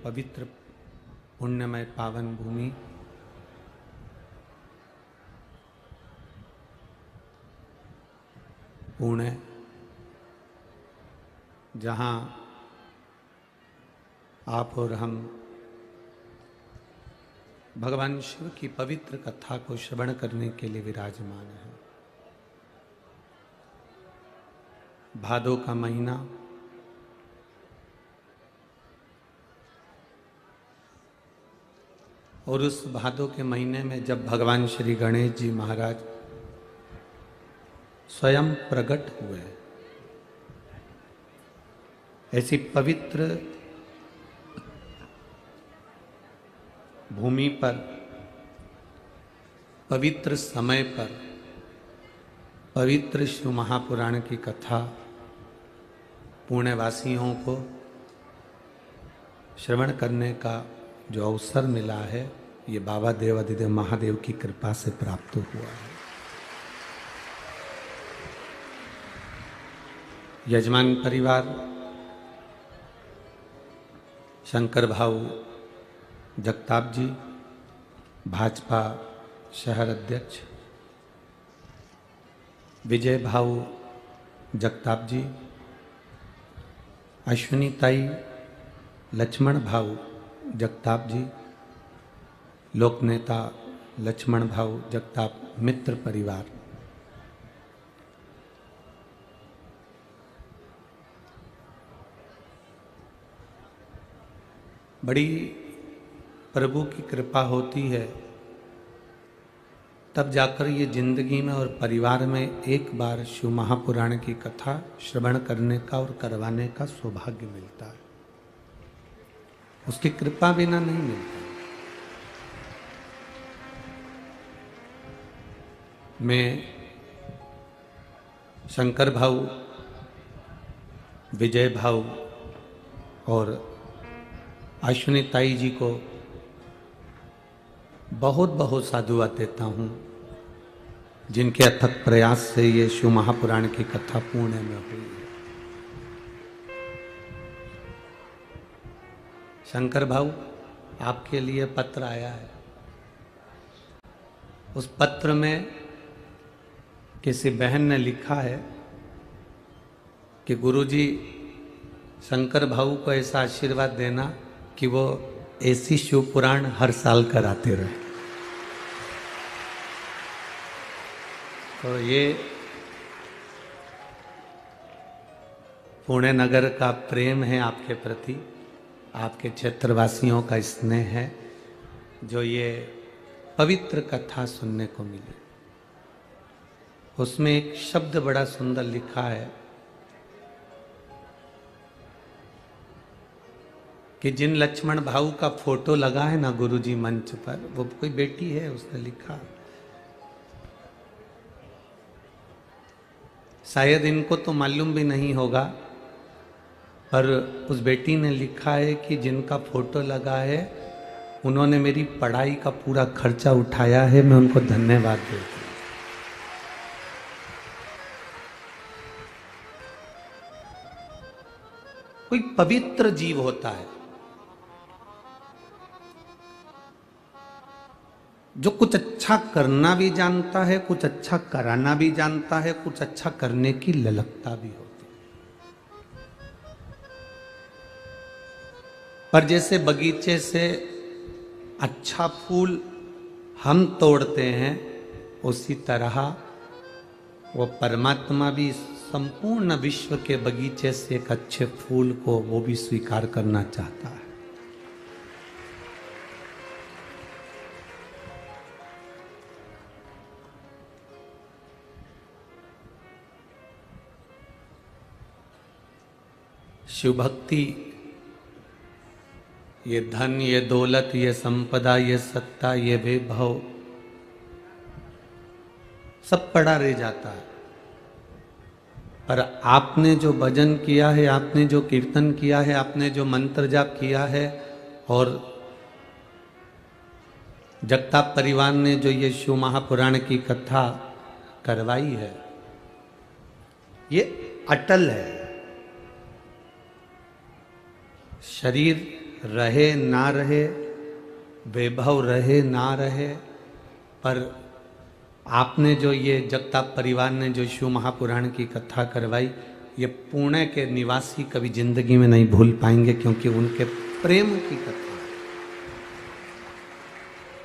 पवित्र पुण्यमय पावन भूमि पुणे, जहाँ आप और हम भगवान शिव की पवित्र कथा को श्रवण करने के लिए विराजमान हैं। भादो का महीना और उस भादो के महीने में जब भगवान श्री गणेश जी महाराज स्वयं प्रकट हुए, ऐसी पवित्र भूमि पर, पवित्र समय पर, पवित्र शिव महापुराण की कथा पुण्यवासियों को श्रवण करने का जो अवसर मिला है, ये बाबा देवाधिदेव महादेव की कृपा से प्राप्त हुआ है। यजमान परिवार, शंकर भाऊ जगताप जी, भाजपा शहर अध्यक्ष विजय भाऊ जगताप जी, अश्विनी ताई लक्ष्मण भाऊ जगताप जी, लोक नेता लक्ष्मण भाऊ जगताप मित्र परिवार, बड़ी प्रभु की कृपा होती है तब जाकर ये जिंदगी में और परिवार में एक बार शिव महापुराण की कथा श्रवण करने का और करवाने का सौभाग्य मिलता है। उसकी कृपा बिना नहीं मिलता। मैं शंकर भाऊ, विजय भाऊ और अश्विनी ताई जी को बहुत बहुत साधुवाद देता हूँ, जिनके अथक प्रयास से ये शिव महापुराण की कथा पुणे में हुई है। शंकर भाऊ, आपके लिए पत्र आया है। उस पत्र में किसी बहन ने लिखा है कि गुरुजी शंकर भाऊ को ऐसा आशीर्वाद देना कि वो ऐसी शिव पुराण हर साल कराते रहे। तो ये पुणे नगर का प्रेम है आपके प्रति, आपके क्षेत्रवासियों का स्नेह है, जो ये पवित्र कथा सुनने को मिली। उसमें एक शब्द बड़ा सुंदर लिखा है कि जिन लक्ष्मण भाऊ का फोटो लगा है ना गुरुजी मंच पर, वो कोई बेटी है, उसने लिखा। शायद इनको तो मालूम भी नहीं होगा, पर उस बेटी ने लिखा है कि जिनका फोटो लगा है उन्होंने मेरी पढ़ाई का पूरा खर्चा उठाया है, मैं उनको धन्यवाद देती हूँ। कोई पवित्र जीव होता है जो कुछ अच्छा करना भी जानता है, कुछ अच्छा कराना भी जानता है, कुछ अच्छा करने की ललकता भी होती है। पर जैसे बगीचे से अच्छा फूल हम तोड़ते हैं, उसी तरह वो परमात्मा भी संपूर्ण विश्व के बगीचे से एक अच्छे फूल को वो भी स्वीकार करना चाहता है। शिव भक्ति, ये धन, ये दौलत, ये संपदा, ये सत्ता, ये वैभव सब पड़ा रह जाता है। पर आपने जो भजन किया है, आपने जो कीर्तन किया है, आपने जो मंत्र जाप किया है, और जगताप परिवार ने जो ये शिव महापुराण की कथा करवाई है, ये अटल है। शरीर रहे ना रहे, वैभव रहे ना रहे, पर आपने जो ये जगताप परिवार ने जो शिव महापुराण की कथा करवाई, ये पुणे के निवासी कभी जिंदगी में नहीं भूल पाएंगे, क्योंकि उनके प्रेम की कथा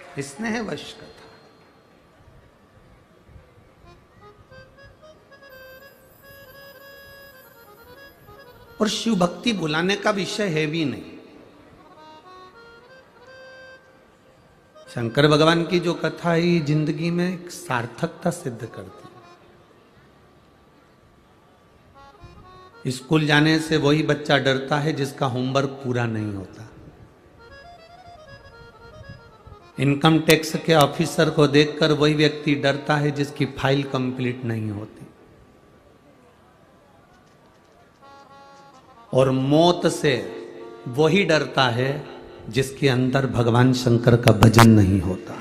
है, स्नेहवश कथा। और शिव भक्ति बुलाने का विषय है भी नहीं। शंकर भगवान की जो कथा है ये जिंदगी में एक सार्थकता सिद्ध करती है। स्कूल जाने से वही बच्चा डरता है जिसका होमवर्क पूरा नहीं होता। इनकम टैक्स के ऑफिसर को देखकर वही व्यक्ति डरता है जिसकी फाइल कंप्लीट नहीं होती। और मौत से वही डरता है जिसके अंदर भगवान शंकर का भजन नहीं होता।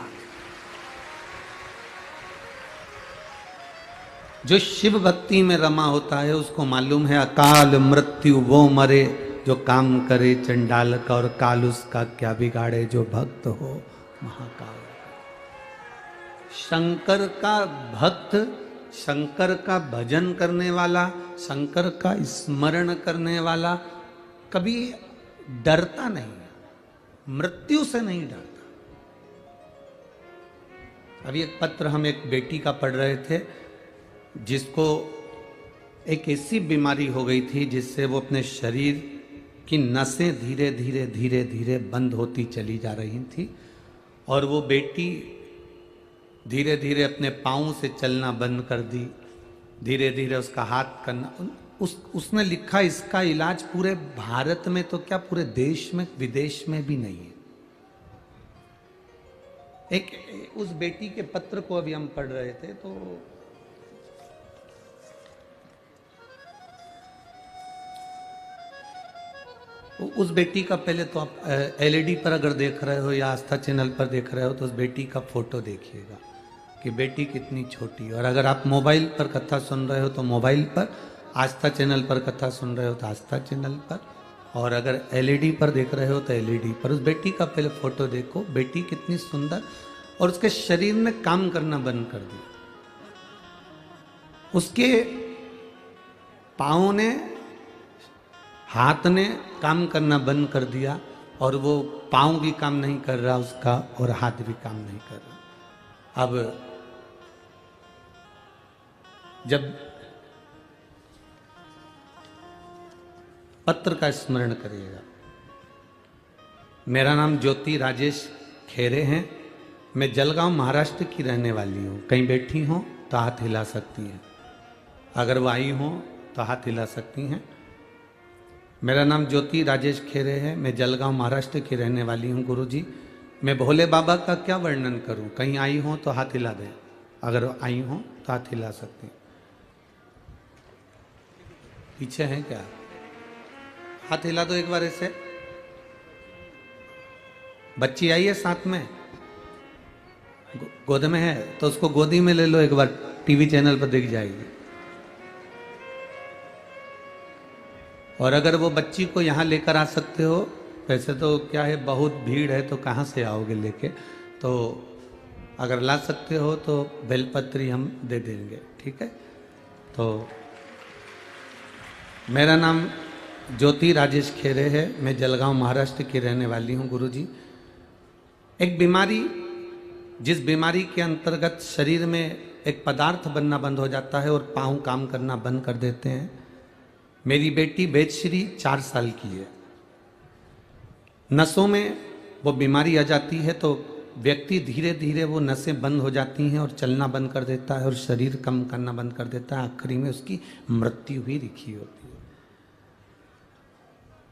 जो शिव भक्ति में रमा होता है उसको मालूम है अकाल मृत्यु वो मरे जो काम करे चंडाल का, और काल उसका क्या बिगाड़े जो भक्त हो महाकाल। शंकर का भक्त, शंकर का भजन करने वाला, शंकर का स्मरण करने वाला कभी डरता नहीं, मृत्यु से नहीं डरता। अभी एक पत्र हम एक बेटी का पढ़ रहे थे जिसको एक ऐसी बीमारी हो गई थी जिससे वो अपने शरीर की नसें धीरे धीरे धीरे धीरे बंद होती चली जा रही थी, और वो बेटी धीरे धीरे अपने पाँव से चलना बंद कर दी, धीरे धीरे उसका हाथ करना। उसने लिखा इसका इलाज पूरे भारत में तो क्या पूरे देश में विदेश में भी नहीं है। एक उस बेटी के पत्र को अभी हम पढ़ रहे थे तो उस बेटी का पहले तो आप एलईडी पर अगर देख रहे हो या आस्था चैनल पर देख रहे हो तो उस बेटी का फोटो देखिएगा कि बेटी कितनी छोटी है। और अगर आप मोबाइल पर कथा सुन रहे हो तो मोबाइल पर, आस्था चैनल पर कथा सुन रहे हो तो आस्था चैनल पर, और अगर एलईडी पर देख रहे हो तो एलईडी पर। उस बेटी का पहले फोटो देखो, बेटी कितनी सुंदर, और उसके शरीर ने काम करना बंद कर दिया। उसके पाँव ने, हाथ ने काम करना बंद कर दिया, और वो पाँव भी काम नहीं कर रहा उसका और हाथ भी काम नहीं कर रहा। अब जब पत्र का स्मरण करिएगा। मेरा नाम ज्योति राजेश खेरे है, मैं जलगांव महाराष्ट्र की रहने वाली हूँ। कहीं बैठी हो तो हाथ हिला सकती हैं, अगर वो आई हो तो हाथ हिला सकती हैं। मेरा नाम ज्योति राजेश खेरे है, मैं जलगांव महाराष्ट्र की रहने वाली हूँ। गुरुजी, मैं भोले बाबा का क्या वर्णन करूँ? कहीं आई हो तो हाथ हिला दे, अगर आई हो तो हाथ हिला सकती हैं। पीछे हैं क्या? हाथ हिला दो एक बार ऐसे। बच्ची आई है साथ में, गोद में है तो उसको गोदी में ले लो एक बार, टीवी चैनल पर दिख जाएगी। और अगर वो बच्ची को यहाँ लेकर आ सकते हो, वैसे तो क्या है बहुत भीड़ है तो कहाँ से आओगे लेके, तो अगर ला सकते हो तो बेलपत्री हम दे देंगे, ठीक है। तो मेरा नाम ज्योति राजेश खेरे है, मैं जलगांव महाराष्ट्र की रहने वाली हूँ। गुरुजी, एक बीमारी, जिस बीमारी के अंतर्गत शरीर में एक पदार्थ बनना बंद हो जाता है और पाँव काम करना बंद कर देते हैं। मेरी बेटी वेदश्री 4 साल की है। नसों में वो बीमारी आ जाती है तो व्यक्ति धीरे धीरे वो नसें बंद हो जाती हैं और चलना बंद कर देता है और शरीर काम करना बंद कर देता है। आखिरी में उसकी मृत्यु भी लिखी होती है।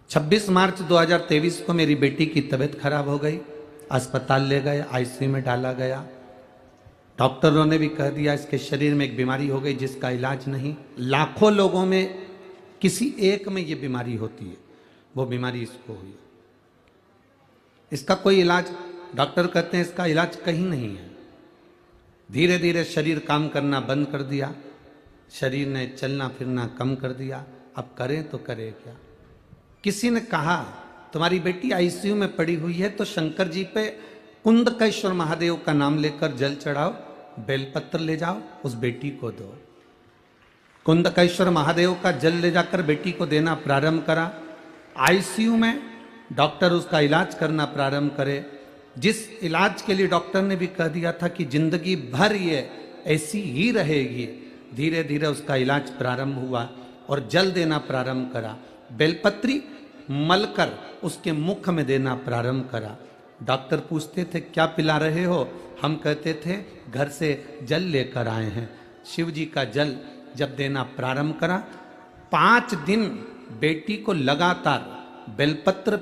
26 मार्च 2023 को मेरी बेटी की तबीयत खराब हो गई, अस्पताल ले गए, आईसीयू में डाला गया। डॉक्टरों ने भी कह दिया इसके शरीर में एक बीमारी हो गई जिसका इलाज नहीं। लाखों लोगों में किसी एक में ये बीमारी होती है, वो बीमारी इसको हुई। इसका कोई इलाज, डॉक्टर कहते हैं इसका इलाज कहीं नहीं है। धीरे धीरे शरीर काम करना बंद कर दिया, शरीर ने चलना फिरना कम कर दिया। अब करें तो करें क्या? किसी ने कहा तुम्हारी बेटी आईसीयू में पड़ी हुई है, तो शंकर जी पे कुंदकेश्वर महादेव का नाम लेकर जल चढ़ाओ, बेलपत्र ले जाओ, उस बेटी को दो। कुंदकेश्वर महादेव का जल ले जाकर बेटी को देना प्रारंभ करा। आईसीयू में डॉक्टर उसका इलाज करना प्रारंभ करे। जिस इलाज के लिए डॉक्टर ने भी कह दिया था कि जिंदगी भर ये ऐसी ही रहेगी, धीरे धीरे उसका इलाज प्रारंभ हुआ और जल देना प्रारंभ करा। बेलपत्री मलकर उसके मुख में देना प्रारंभ करा। डॉक्टर पूछते थे क्या पिला रहे हो, हम कहते थे घर से जल लेकर आए हैं। शिव जी का जल जब देना प्रारंभ करा, 5 दिन बेटी को लगातार बेलपत्र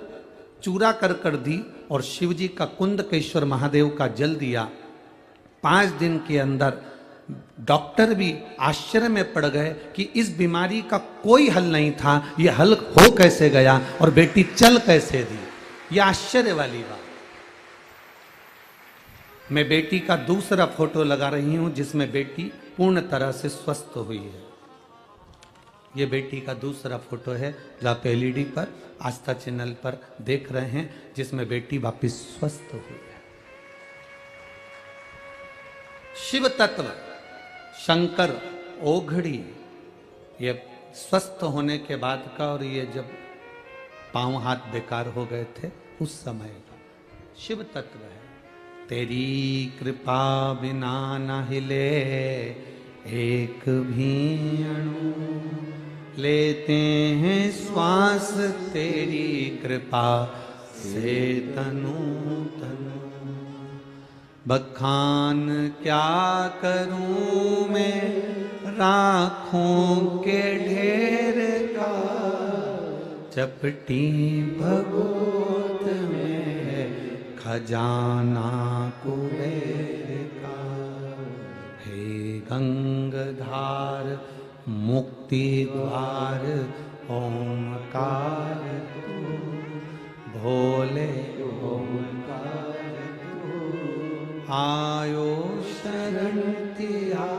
चूरा कर दी और शिव जी का कुंदकेश्वर महादेव का जल दिया। 5 दिन के अंदर डॉक्टर भी आश्चर्य में पड़ गए कि इस बीमारी का कोई हल नहीं था, यह हल हो कैसे गया और बेटी चल कैसे दी। यह आश्चर्य वाली बात। मैं बेटी का दूसरा फोटो लगा रही हूं जिसमें बेटी पूर्ण तरह से स्वस्थ हुई है। यह बेटी का दूसरा फोटो है जो आप एलईडी पर आस्था चैनल पर देख रहे हैं, जिसमें बेटी वापिस स्वस्थ हुई है। शिव तत्व शंकर ओघड़ी, ये स्वस्थ होने के बाद का, और ये जब पांव हाथ बेकार हो गए थे उस समय का शिव तत्व है। तेरी कृपा बिना न हिले एक भी अणु, लेते हैं श्वास तेरी कृपा से तनु तनु। बखान क्या करूं मैं राखों के ढेर का, चपटी भगोत में खजाना कुबेर का। हे गंगधार मुक्ति द्वार ओमकार तू, भोले ओमकार तू। आयो शरण तिया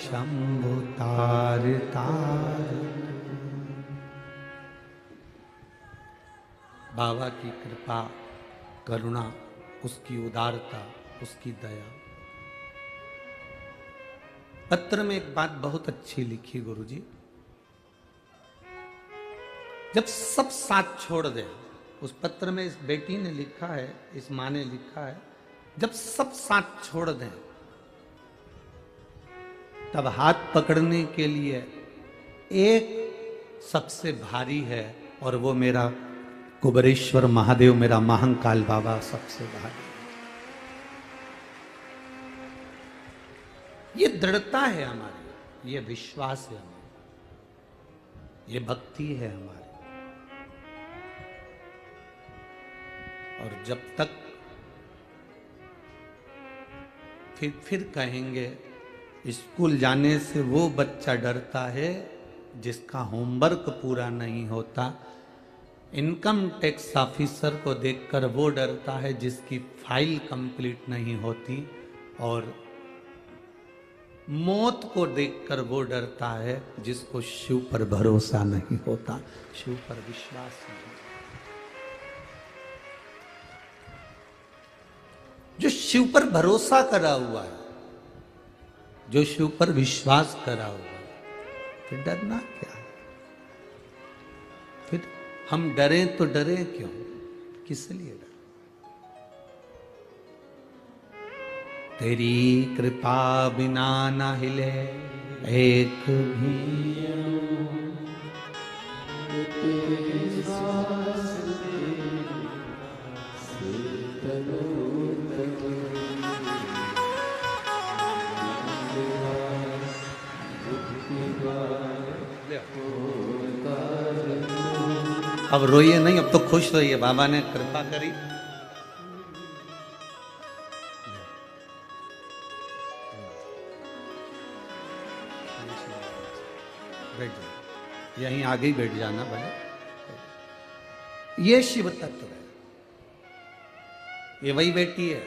शंभु तार तार। बाबा की कृपा, करुणा, उसकी उदारता, उसकी दया। पत्र में एक बात बहुत अच्छी लिखी गुरुजी, जब सब साथ छोड़ दे, उस पत्र में इस बेटी ने लिखा है, इस माँ ने लिखा है, जब सब साथ छोड़ दें तब हाथ पकड़ने के लिए एक सबसे भारी है, और वो मेरा कुबेरेश्वर महादेव, मेरा महाकाल बाबा सबसे भारी। ये दृढ़ता है हमारी, ये विश्वास है हमारी, ये भक्ति है हमारी। और जब तक फिर कहेंगे, स्कूल जाने से वो बच्चा डरता है जिसका होमवर्क पूरा नहीं होता, इनकम टैक्स ऑफिसर को देखकर वो डरता है जिसकी फाइल कंप्लीट नहीं होती, और मौत को देखकर वो डरता है जिसको शिव पर भरोसा नहीं होता, शिव पर विश्वास नहीं। जो शिव पर भरोसा करा हुआ है, जो शिव पर विश्वास करा हुआ है, फिर डरना क्या है? फिर हम डरें तो डरें क्यों, किस लिए डर? तेरी कृपा बिना न हिले एक भी अब रोइए नहीं, अब तो खुश रहिए, बाबा ने कृपा करी। बैठ जाओ, यहीं आगे ही बैठ जाना भले। ये शिव तत्व है, ये वही बेटी है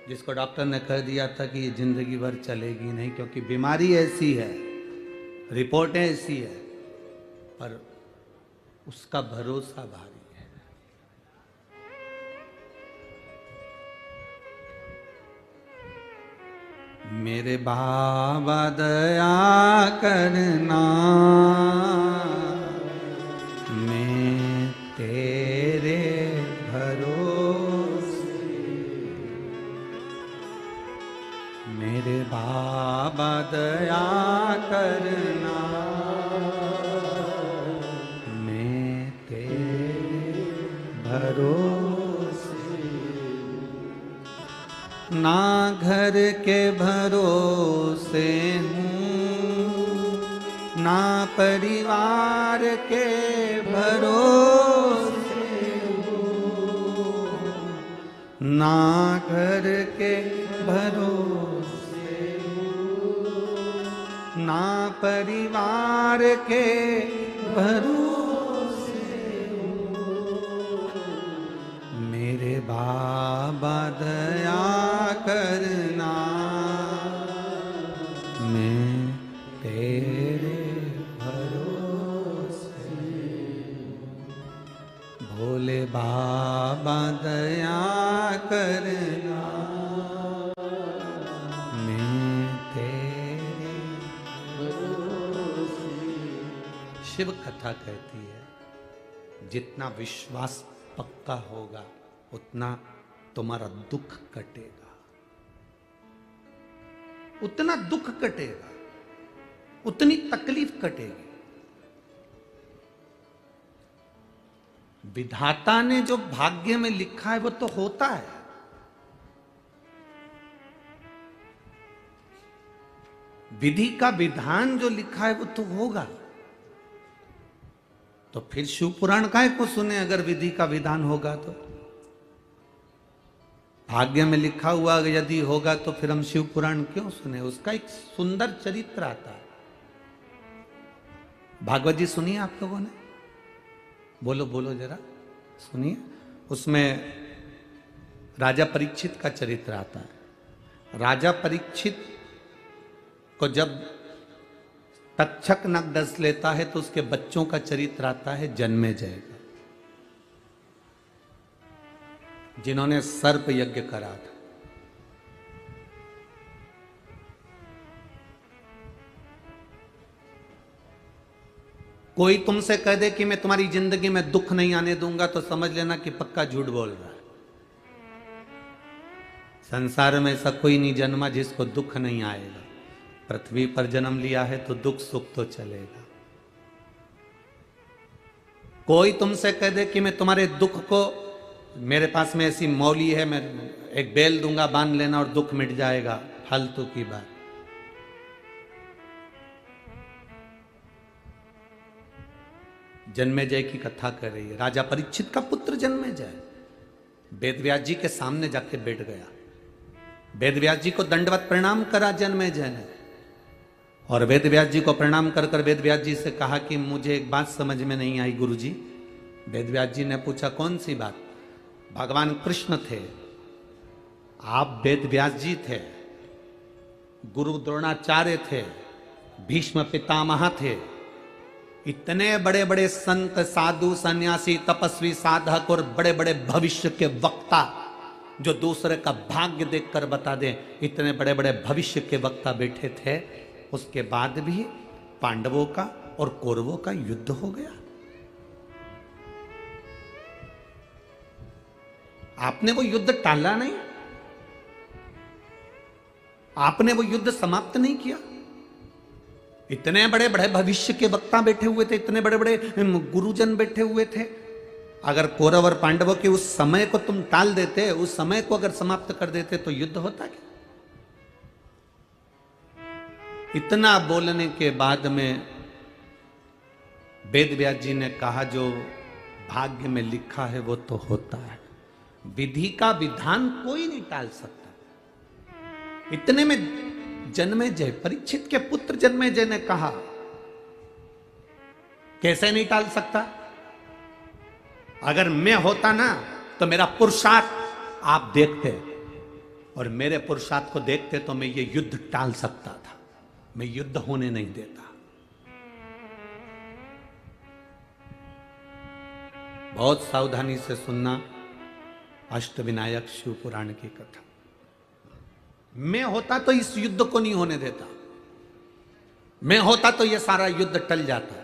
जिसको डॉक्टर ने कह दिया था कि ये जिंदगी भर चलेगी नहीं, क्योंकि बीमारी ऐसी है, रिपोर्टें ऐसी है, पर उसका भरोसा भारी है। मेरे बाबा दया करना, मैं तेरे भरोसे। मेरे बाबा दया करना, मैं तेरे भरोसे। ना घर के भरोसे हूँ, ना परिवार के भरोसे हूँ, ना घर के भरोसे हूँ, ना परिवार के भरोसे हूँ। मेरे बाबा दया करना, मैं तेरे भरोसे। भोले बाबा दया करना, मैं तेरे भरोसे। शिव कथा कहती है, जितना विश्वास पक्का होगा उतना तुम्हारा दुख कटेगा, उतना दुख कटेगा, उतनी तकलीफ कटेगी। विधाता ने जो भाग्य में लिखा है वो तो होता है। विधि का विधान जो लिखा है वो तो होगा। तो फिर शिव पुराण काहे को सुने अगर विधि का विधान होगा तो? भाग्य में लिखा हुआ यदि होगा तो फिर हम शिव पुराण क्यों सुने? उसका एक सुंदर चरित्र आता है। भागवत जी सुनिए आप लोगों ने, बोलो बोलो जरा सुनिए। उसमें राजा परीक्षित का चरित्र आता है। राजा परीक्षित को जब तक्षक नख डस लेता है तो उसके बच्चों का चरित्र आता है जन्मेजय का, जिन्होंने सर्प यज्ञ करा था। कोई तुमसे कह दे कि मैं तुम्हारी जिंदगी में दुख नहीं आने दूंगा तो समझ लेना कि पक्का झूठ बोल रहा है। संसार में ऐसा कोई नहीं जन्मा जिसको दुख नहीं आएगा। पृथ्वी पर जन्म लिया है तो दुख सुख तो चलेगा। कोई तुमसे कह दे कि मैं तुम्हारे दुख को, मेरे पास में ऐसी मौली है, मैं एक बेल दूंगा बांध लेना और दुख मिट जाएगा, फालतू की बात। जन्मेजय की कथा कर रही है। राजा परीक्षित का पुत्र जन्मेजय वेदव्यास जी के सामने जाके बैठ गया। वेदव्यास जी को दंडवत प्रणाम करा जन्मेजय ने, और वेदव्यास जी को प्रणाम कर कर वेदव्यास जी से कहा कि मुझे एक बात समझ में नहीं आई गुरुजी। वेदव्यास जी ने पूछा कौन सी बात? भगवान कृष्ण थे, आप वेदव्यास जी थे, गुरु द्रोणाचार्य थे, भीष्म पितामह थे, इतने बड़े बड़े संत साधु सन्यासी तपस्वी साधक और बड़े बड़े भविष्य के वक्ता जो दूसरे का भाग्य देखकर बता दें, इतने बड़े बड़े भविष्य के वक्ता बैठे थे, उसके बाद भी पांडवों का और कौरवों का युद्ध हो गया। आपने वो युद्ध टाला नहीं, आपने वो युद्ध समाप्त नहीं किया। इतने बड़े बड़े भविष्य के वक्ता बैठे हुए थे, इतने बड़े बड़े गुरुजन बैठे हुए थे। अगर कौरव और पांडवों के उस समय को तुम टाल देते, उस समय को अगर समाप्त कर देते तो युद्ध होता क्या? इतना बोलने के बाद में वेदव्यास जी ने कहा जो भाग्य में लिखा है वो तो होता है, विधि का विधान कोई नहीं टाल सकता। इतने में जन्मेजय, परीक्षित के पुत्र जन्मेजय ने कहा कैसे नहीं टाल सकता? अगर मैं होता ना तो मेरा पुरुषार्थ आप देखते और मेरे पुरुषार्थ को देखते तो मैं ये युद्ध टाल सकता था। मैं युद्ध होने नहीं देता। बहुत सावधानी से सुनना अष्टविनायक शिव पुराण की कथा। मैं होता तो इस युद्ध को नहीं होने देता, मैं होता तो यह सारा युद्ध टल जाता।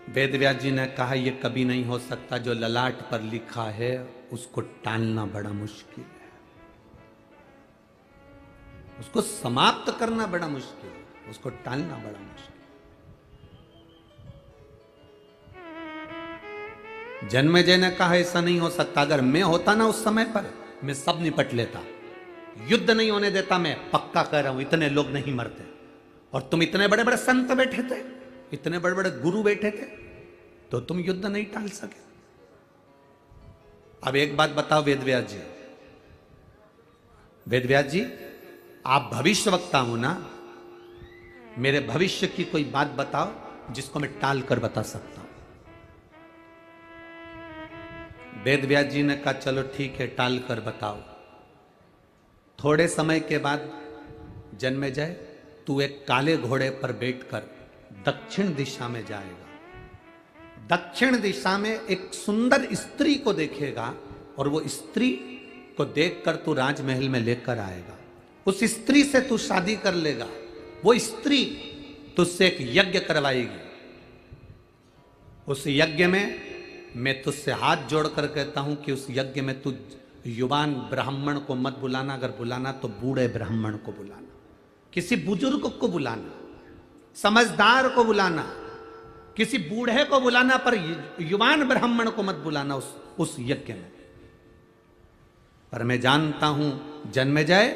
वेदव्यास जी ने कहा यह कभी नहीं हो सकता, जो ललाट पर लिखा है उसको टालना बड़ा मुश्किल है, उसको समाप्त करना बड़ा मुश्किल है, उसको टालना बड़ा मुश्किल। जन्मेजय ने कहा ऐसा नहीं हो सकता, अगर मैं होता ना उस समय पर मैं सब निपट लेता, युद्ध नहीं होने देता। मैं पक्का कह रहा हूं इतने लोग नहीं मरते, और तुम इतने बड़े बड़े संत बैठे थे, इतने बड़े बड़े गुरु बैठे थे, तो तुम युद्ध नहीं टाल सके। अब एक बात बताओ वेदव्यास जी, वेदव्यास जी आप भविष्य वक्ता हो ना, मेरे भविष्य की कोई बात बताओ जिसको मैं टाल कर बता सकता हूं। वेदव्यास जी ने कहा चलो ठीक है, टाल कर बताओ। थोड़े समय के बाद जन्मेजय तू एक काले घोड़े पर बैठकर दक्षिण दिशा में जाएगा, दक्षिण दिशा में एक सुंदर स्त्री को देखेगा, और वो स्त्री को देखकर तू राजमहल में लेकर आएगा, उस स्त्री से तू शादी कर लेगा, वो स्त्री तुझसे एक यज्ञ करवाएगी, उस यज्ञ में मैं तुझसे हाथ जोड़कर कहता हूं कि उस यज्ञ में तू युवान ब्राह्मण को मत बुलाना, अगर बुलाना तो बूढ़े ब्राह्मण को बुलाना, किसी बुजुर्ग को बुलाना, समझदार को बुलाना, किसी बूढ़े को बुलाना, पर युवान ब्राह्मण को मत बुलाना उस यज्ञ में। पर मैं जानता हूं जन्मेजय,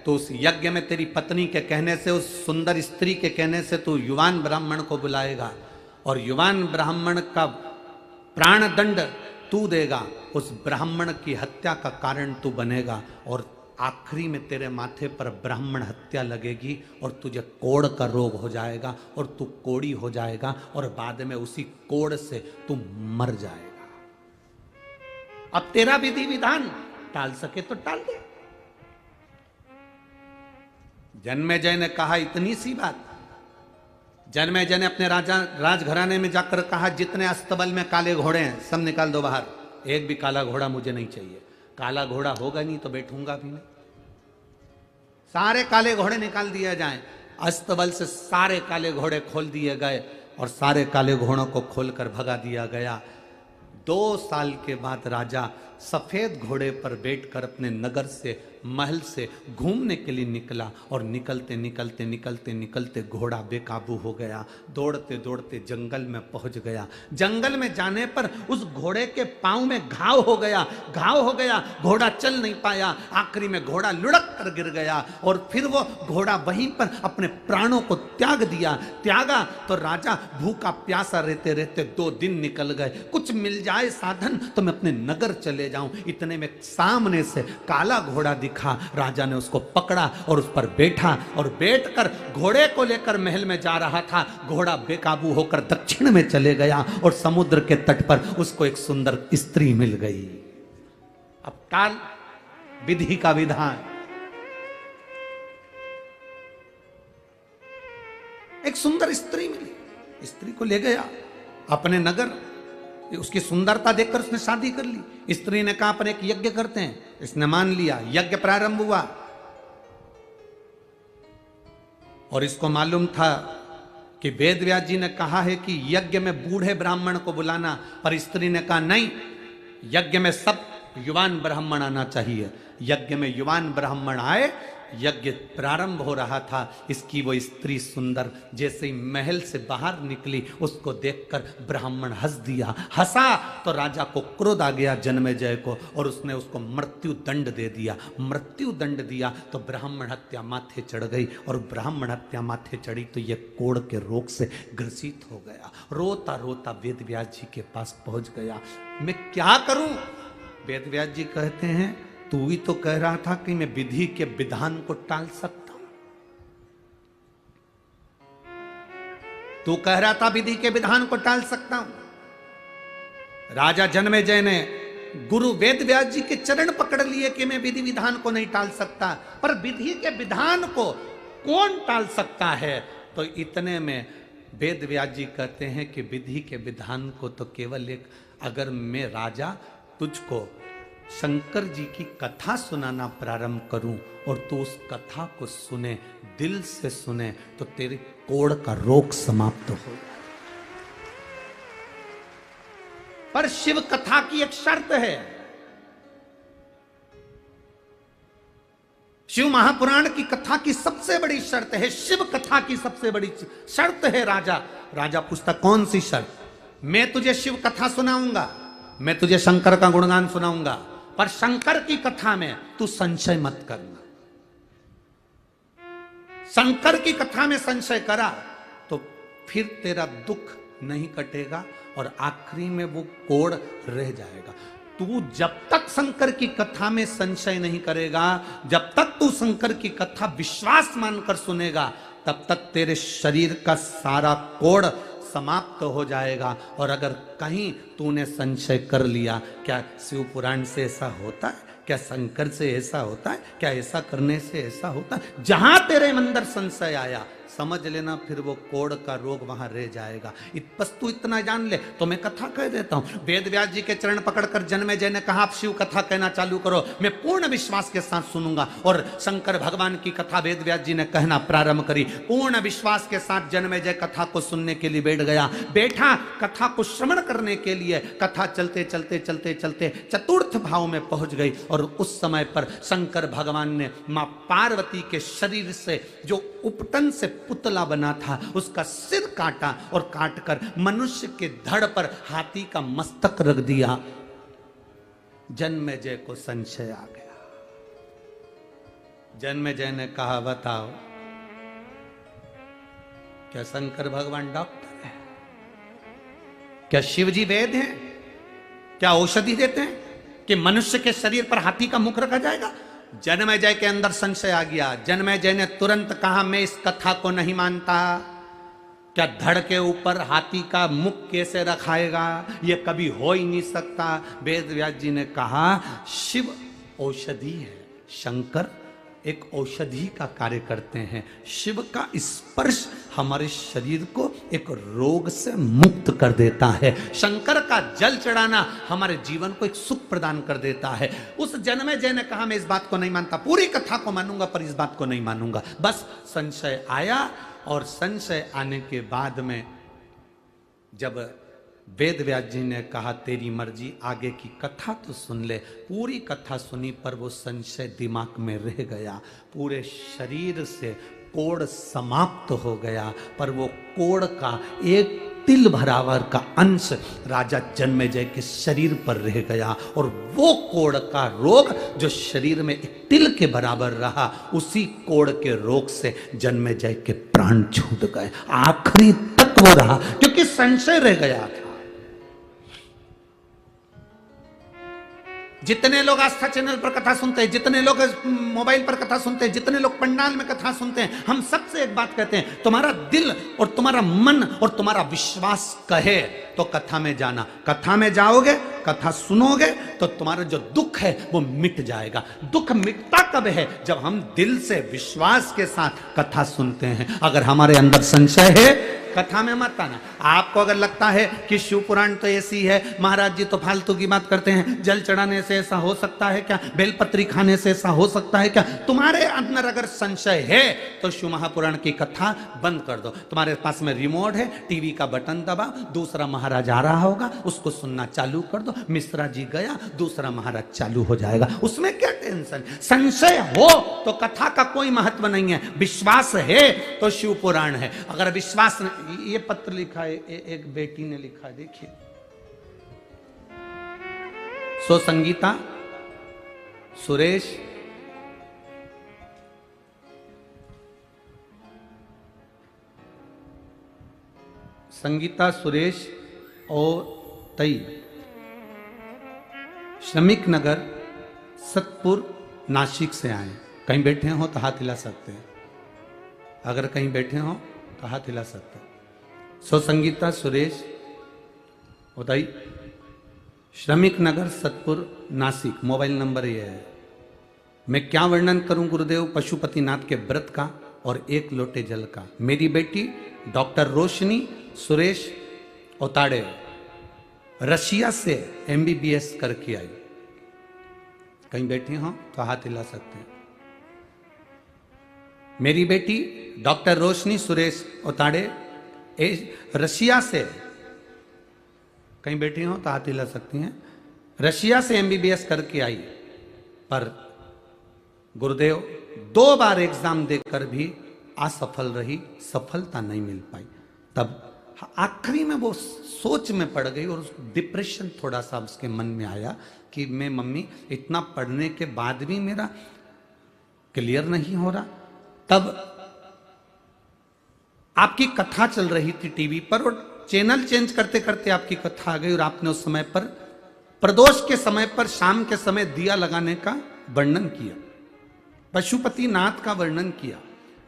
तो उस यज्ञ में तेरी पत्नी के कहने से, उस सुंदर स्त्री के कहने से तू युवान ब्राह्मण को बुलाएगा, और युवान ब्राह्मण का प्राणदंड तू देगा, उस ब्राह्मण की हत्या का कारण तू बनेगा, और आखिरी में तेरे माथे पर ब्राह्मण हत्या लगेगी, और तुझे कोढ़ का रोग हो जाएगा, और तू कोढ़ी हो जाएगा, और बाद में उसी कोढ़ से तू मर जाएगा। अब तेरा विधि विधान टाल सके तो टाल दे। जन्मेजय ने कहा इतनी सी बात। जन्मेजय ने अपने राजघराने में जाकर कहा जितने अस्तबल में काले घोड़े हैं सब निकाल दो बाहर, एक भी काला घोड़ा मुझे नहीं चाहिए। काला घोड़ा होगा नहीं तो बैठूंगा भी नहीं। सारे काले घोड़े निकाल दिए जाएं। अस्तबल से सारे काले घोड़े खोल दिए गए, और सारे काले घोड़ों को खोलकर भगा दिया गया। 2 साल के बाद राजा सफेद घोड़े पर बैठकर अपने नगर से, महल से घूमने के लिए निकला, और निकलते निकलते निकलते निकलते घोड़ा बेकाबू हो गया। दौड़ते दौड़ते जंगल में पहुंच गया। जंगल में जाने पर उस घोड़े के पांव में घाव हो गया, घाव हो गया, घोड़ा चल नहीं पाया। आखिरी में घोड़ा लुढ़क कर गिर गया, और फिर वो घोड़ा वहीं पर अपने प्राणों को त्याग दिया। त्यागा तो राजा भूखा प्यासा रहते रहते 2 दिन निकल गए। कुछ मिल जाए साधन तो मैं अपने नगर चले जाऊं। इतने में सामने से काला घोड़ा दिखा। राजा ने उसको पकड़ा और उस पर बैठा, और बैठकर घोड़े को लेकर महल में जा रहा था। घोड़ा बेकाबू होकर दक्षिण में चले गया, और समुद्र के तट पर उसको एक सुंदर स्त्री मिल गई। अब टाल विधि का विधान। एक सुंदर स्त्री मिली, स्त्री को ले गया अपने नगर। उसकी सुंदरता देखकर उसने शादी कर ली। स्त्री ने कहा अपन एक यज्ञ करते हैं, इसने मान लिया। यज्ञ प्रारंभ हुआ, और इसको मालूम था कि वेदव्यास जी ने कहा है कि यज्ञ में बूढ़े ब्राह्मण को बुलाना, पर स्त्री ने कहा नहीं, यज्ञ में सब युवान ब्राह्मण आना चाहिए। यज्ञ में युवान ब्राह्मण आए, यज्ञ प्रारंभ हो रहा था। इसकी वो स्त्री सुंदर जैसे ही महल से बाहर निकली, उसको देखकर ब्राह्मण हंस दिया। हंसा तो राजा को क्रोध आ गया जन्मेजय को, और उसने उसको मृत्यु दंड दे दिया। मृत्यु दंड दिया तो ब्राह्मण हत्या माथे चढ़ गई, और ब्राह्मण हत्या माथे चढ़ी तो ये कोढ़ के रोग से ग्रसित हो गया। रोता रोता वेदव्यास जी के पास पहुंच गया। मैं क्या करूं? वेदव्यास जी कहते हैं तू ही तो कह रहा था कि मैं विधि के विधान को टाल सकता हूं। तू कह रहा था विधि के विधान को टाल सकता हूं। राजा जन्मेजय ने गुरु वेदव्यास जी के चरण पकड़ लिए कि मैं विधि विधान को नहीं टाल सकता, पर विधि के विधान को कौन टाल सकता है? तो इतने में वेदव्यास जी कहते हैं कि विधि के विधान को तो केवल एक, अगर मैं राजा तुझको शंकर जी की कथा सुनाना प्रारंभ करूं और तू उस कथा को सुने, दिल से सुने, तो तेरे कोढ़ का रोग समाप्त हो जाए। पर शिव कथा की एक शर्त है। शिव महापुराण की कथा की सबसे बड़ी शर्त है, शिव कथा की सबसे बड़ी शर्त है राजा। राजा पूछता कौन सी शर्त? मैं तुझे शिव कथा सुनाऊंगा, मैं तुझे शंकर का गुणगान सुनाऊंगा, पर शंकर की कथा में तू संशय मत करना। शंकर की कथा में संशय करा तो फिर तेरा दुख नहीं कटेगा और आखिरी में वो कोढ़ रह जाएगा। तू जब तक शंकर की कथा में संशय नहीं करेगा, जब तक तू शंकर की कथा विश्वास मानकर सुनेगा, तब तक तेरे शरीर का सारा कोढ़ समाप्त हो जाएगा। और अगर कहीं तूने संशय कर लिया, क्या शिव पुराण से ऐसा होता है, क्या शंकर से ऐसा होता है, क्या ऐसा करने से ऐसा होता है, जहां तेरे अंदर संशय आया, समझ लेना फिर वो कोढ़ का रोग वहां रह जाएगा। बस तू इतना जान ले। तो मैं कथा कह देता हूं। वेद व्यास जी के चरण पकड़कर जन्मेजय ने कहा आप शिव कथा कहना चालू करो, मैं पूर्ण विश्वास के साथ सुनूंगा। और शंकर भगवान की कथा वेद व्यास जी ने कहना प्रारंभ करी। पूर्ण विश्वास के साथ जन्मेजय कथा को सुनने के लिए बैठ गया। बैठा कथा को श्रवण करने के लिए। कथा चलते चलते चलते चलते चतुर्थ भाव में पहुंच गई और उस समय पर शंकर भगवान ने मां पार्वती के शरीर से जो उपटन से पुतला बना था उसका सिर काटा और काटकर मनुष्य के धड़ पर हाथी का मस्तक रख दिया। जन्मेजय को संशय आ गया। जन्मेजय ने कहा बताओ, क्या शंकर भगवान डॉक्टर है? क्या शिव जी वैद्य हैं? क्या औषधि देते हैं कि मनुष्य के शरीर पर हाथी का मुख रखा जाएगा? जन्मेजय के अंदर संशय आ गया। जन्मेजय ने तुरंत कहा मैं इस कथा को नहीं मानता। क्या धड़ के ऊपर हाथी का मुख कैसे रखाएगा? यह कभी हो ही नहीं सकता। वेद व्यास जी ने कहा शिव औषधि है, शंकर एक औषधि का कार्य करते हैं। शिव का स्पर्श हमारे शरीर को एक रोग से मुक्त कर देता है। शंकर का जल चढ़ाना हमारे जीवन को एक सुख प्रदान कर देता है। उस जन्मेजय ने कहा मैं इस बात को नहीं मानता, पूरी कथा को मानूंगा पर इस बात को नहीं मानूंगा। बस संशय आया और संशय आने के बाद में जब वेद व्यास जी ने कहा तेरी मर्जी, आगे की कथा तो सुन ले। पूरी कथा सुनी पर वो संशय दिमाग में रह गया। पूरे शरीर से कोढ़ समाप्त हो गया, पर वो कोढ़ का एक तिल बराबर का अंश राजा जन्मेजय के शरीर पर रह गया। और वो कोढ़ का रोग जो शरीर में एक तिल के बराबर रहा, उसी कोढ़ के रोग से जन्मेजय के प्राण छूट गए। आखिरी तक वो रहा क्योंकि संशय रह गया था। जितने लोग आस्था चैनल पर कथा सुनते हैं, जितने लोग मोबाइल पर कथा सुनते हैं, जितने लोग पंडाल में कथा सुनते हैं, हम सबसे एक बात कहते हैं, तुम्हारा दिल और तुम्हारा मन और तुम्हारा विश्वास कहे तो कथा में जाना। कथा में जाओगे, कथा सुनोगे तो तुम्हारा जो दुख है वो मिट जाएगा। दुख मिटता कब है? जब हम दिल से विश्वास के साथ कथा सुनते हैं। अगर हमारे अंदर संशय है, कथा में मत आना। आपको अगर लगता है कि शिव पुराण तो ऐसी है, महाराज जी तो फालतू की बात करते हैं, जल चढ़ाने से ऐसा हो सकता है क्या, बेलपत्री खाने से ऐसा हो सकता है क्या, तुम्हारे अंदर अगर संशय है तो शिव महापुराण की कथा बंद कर दो। तुम्हारे पास में रिमोट है, टीवी का बटन दबाओ, दूसरा महाराज आ रहा होगा उसको सुनना चालू कर दो। मिश्रा जी गया, दूसरा महाराज चालू हो जाएगा। उसमें क्या टेंशन? संशय हो तो कथा का कोई महत्व नहीं है। विश्वास है तो शिव पुराण है। अगर विश्वास ये पत्र लिखा है, एक बेटी ने लिखा है, देखिए। सो संगीता सुरेश संगीता सुरेश और तई श्रमिक नगर सतपुर नासिक से आए। कहीं बैठे हो तो हाथ हिला सकते हैं। अगर कहीं बैठे हो तो हाथ हिला सकते हैं। सो संगीता सुरेश उदय श्रमिक नगर सतपुर नासिक, मोबाइल नंबर ये है। मैं क्या वर्णन करूं गुरुदेव पशुपतिनाथ के व्रत का और एक लोटे जल का। मेरी बेटी डॉक्टर रोशनी सुरेश ओताड़े रशिया से MBBS करके आई। कहीं बैठी हो तो हाथ हिला सकते हैं। मेरी बेटी डॉक्टर रोशनी सुरेश ओताड़े रशिया से, कहीं बैठी हो तो हाथ हिला सकती हैं, रशिया से एमबीबीएस करके आई, पर गुरुदेव 2 बार एग्जाम देकर भी असफल रही, सफलता नहीं मिल पाई। तब आखिरी में वो सोच में पड़ गई और डिप्रेशन थोड़ा सा उसके मन में आया कि मैं मम्मी इतना पढ़ने के बाद भी मेरा क्लियर नहीं हो रहा। तब आपकी कथा चल रही थी टीवी पर और चैनल चेंज करते करते आपकी कथा आ गई और आपने उस समय पर प्रदोष के समय पर शाम के समय दिया लगाने का वर्णन किया, पशुपति नाथ का वर्णन किया।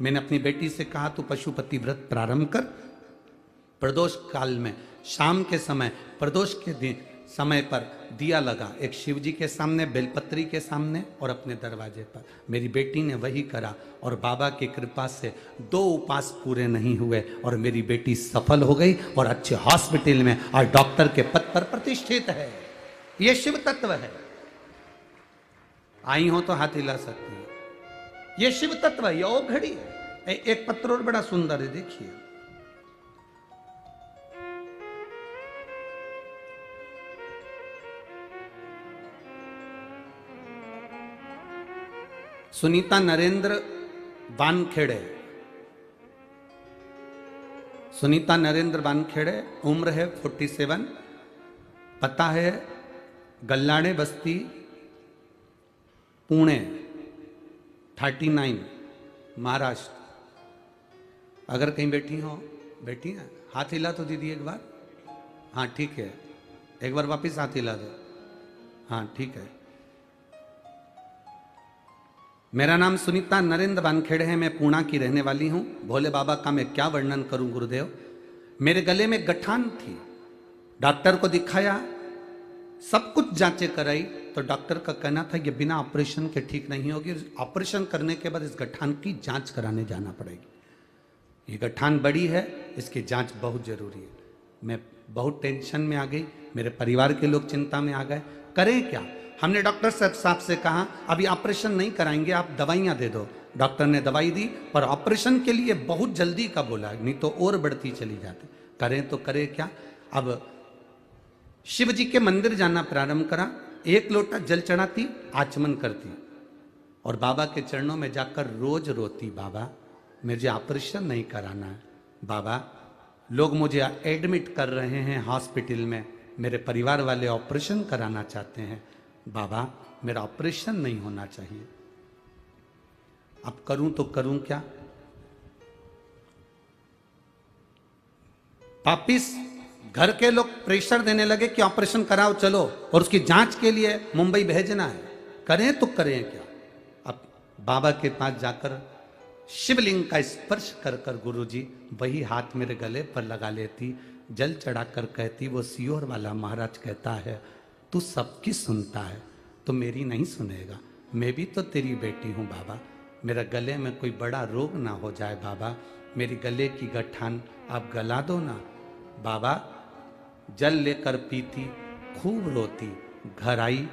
मैंने अपनी बेटी से कहा तू पशुपति व्रत प्रारंभ कर, प्रदोष काल में शाम के समय प्रदोष के दिन समय पर दिया लगा, एक शिव जी के सामने, बेलपत्री के सामने और अपने दरवाजे पर। मेरी बेटी ने वही करा और बाबा की कृपा से 2 उपास पूरे नहीं हुए और मेरी बेटी सफल हो गई और अच्छे हॉस्पिटल में और डॉक्टर के पद पर प्रतिष्ठित है। यह शिव तत्व है। आई हो तो हाथ हिला सकती है। यह शिव तत्व है, यह घड़ी है। एक पत्र और बड़ा सुंदर है, देखिए। सुनीता नरेंद्र वानखेड़े, सुनीता नरेंद्र वानखेड़े, उम्र है 47, पता है गल्लाड़े बस्ती पुणे 39 महाराष्ट्र। अगर कहीं बैठी हो, बैठी है, हाथ हिला तो दीदी एक बार। हाँ ठीक है, एक बार वापिस हाथ हिला दो। हाँ ठीक है। मेरा नाम सुनीता नरेंद्र वानखेड़े है, मैं पूना की रहने वाली हूँ। भोले बाबा का मैं क्या वर्णन करूं गुरुदेव। मेरे गले में गठान थी, डॉक्टर को दिखाया, सब कुछ जांचें कराई तो डॉक्टर का कहना था ये बिना ऑपरेशन के ठीक नहीं होगी, ऑपरेशन करने के बाद इस गठान की जांच कराने जाना पड़ेगी। ये गठान बड़ी है, इसकी जांच बहुत जरूरी है। मैं बहुत टेंशन में आ गई, मेरे परिवार के लोग चिंता में आ गए, करें क्या। हमने डॉक्टर साहब से कहा अभी ऑपरेशन नहीं कराएंगे, आप दवाइयां दे दो। डॉक्टर ने दवाई दी पर ऑपरेशन के लिए बहुत जल्दी का बोला, नहीं तो और बढ़ती चली जाती। करें तो करें क्या। अब शिव जी के मंदिर जाना प्रारंभ करा, 1 लोटा जल चढ़ाती, आचमन करती और बाबा के चरणों में जाकर रोज रोती, बाबा मुझे ऑपरेशन नहीं कराना है, बाबा लोग मुझे एडमिट कर रहे हैं हॉस्पिटल में, मेरे परिवार वाले ऑपरेशन कराना चाहते हैं, बाबा मेरा ऑपरेशन नहीं होना चाहिए। अब करूं तो करूं क्या। वापिस घर के लोग प्रेशर देने लगे कि ऑपरेशन कराओ चलो, और उसकी जांच के लिए मुंबई भेजना है, करें तो करें क्या। अब बाबा के पास जाकर शिवलिंग का स्पर्श कर कर गुरुजी वही हाथ मेरे गले पर लगा लेती, जल चढ़ाकर कहती, वो सियोर वाला महाराज कहता है तू सबकी सुनता है तो मेरी नहीं सुनेगा, मैं भी तो तेरी बेटी हूँ बाबा, मेरा गले में कोई बड़ा रोग ना हो जाए बाबा, मेरी गले की गठान आप गला दो ना। बाबा जल लेकर पीती, खूब रोती, घर आई,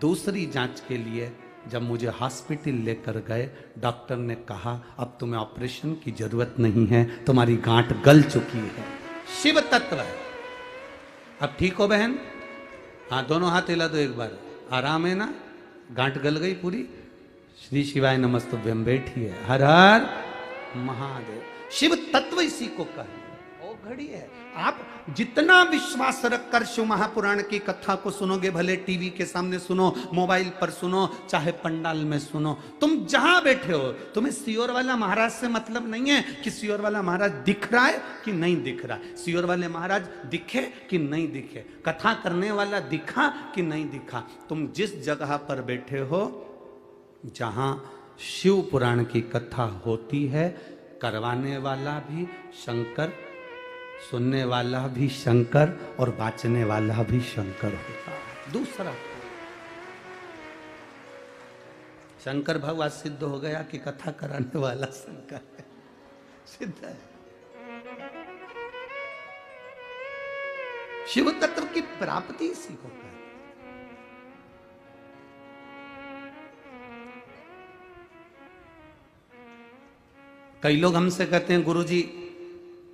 दूसरी जांच के लिए जब मुझे हॉस्पिटल लेकर गए, डॉक्टर ने कहा अब तुम्हें ऑपरेशन की जरूरत नहीं है, तुम्हारी गांठ गल चुकी है। शिव तत्व है। अब ठीक हो बहन, हाँ दोनों हाथ हिला दो एक बार, आराम है ना, गांठ गल गई पूरी। श्री शिवाय नमस्तुभ्यम, बैठिए, हर हर महादेव। शिव तत्व इसी को कहे, ओ घड़ी है। आप जितना विश्वास रखकर शिव महापुराण की कथा को सुनोगे, भले टीवी के सामने सुनो, मोबाइल पर सुनो, चाहे पंडाल में सुनो, तुम जहां बैठे हो, तुम्हें सियोर वाला महाराज से मतलब नहीं है कि सियोर वाला महाराज दिख रहा है कि नहीं दिख रहा है, सियोर वाले महाराज दिखे कि नहीं दिखे, कथा करने वाला दिखा कि नहीं दिखा। तुम जिस जगह पर बैठे हो, जहां शिव पुराण की कथा होती है, करवाने वाला भी शंकर, सुनने वाला भी शंकर और बाँचने वाला भी शंकर होता है। दूसरा शंकर भगवान सिद्ध हो गया कि कथा कराने वाला शंकर है, सिद्ध है। शिव तत्व की प्राप्ति इसी को कहते। कई लोग हमसे कहते हैं गुरुजी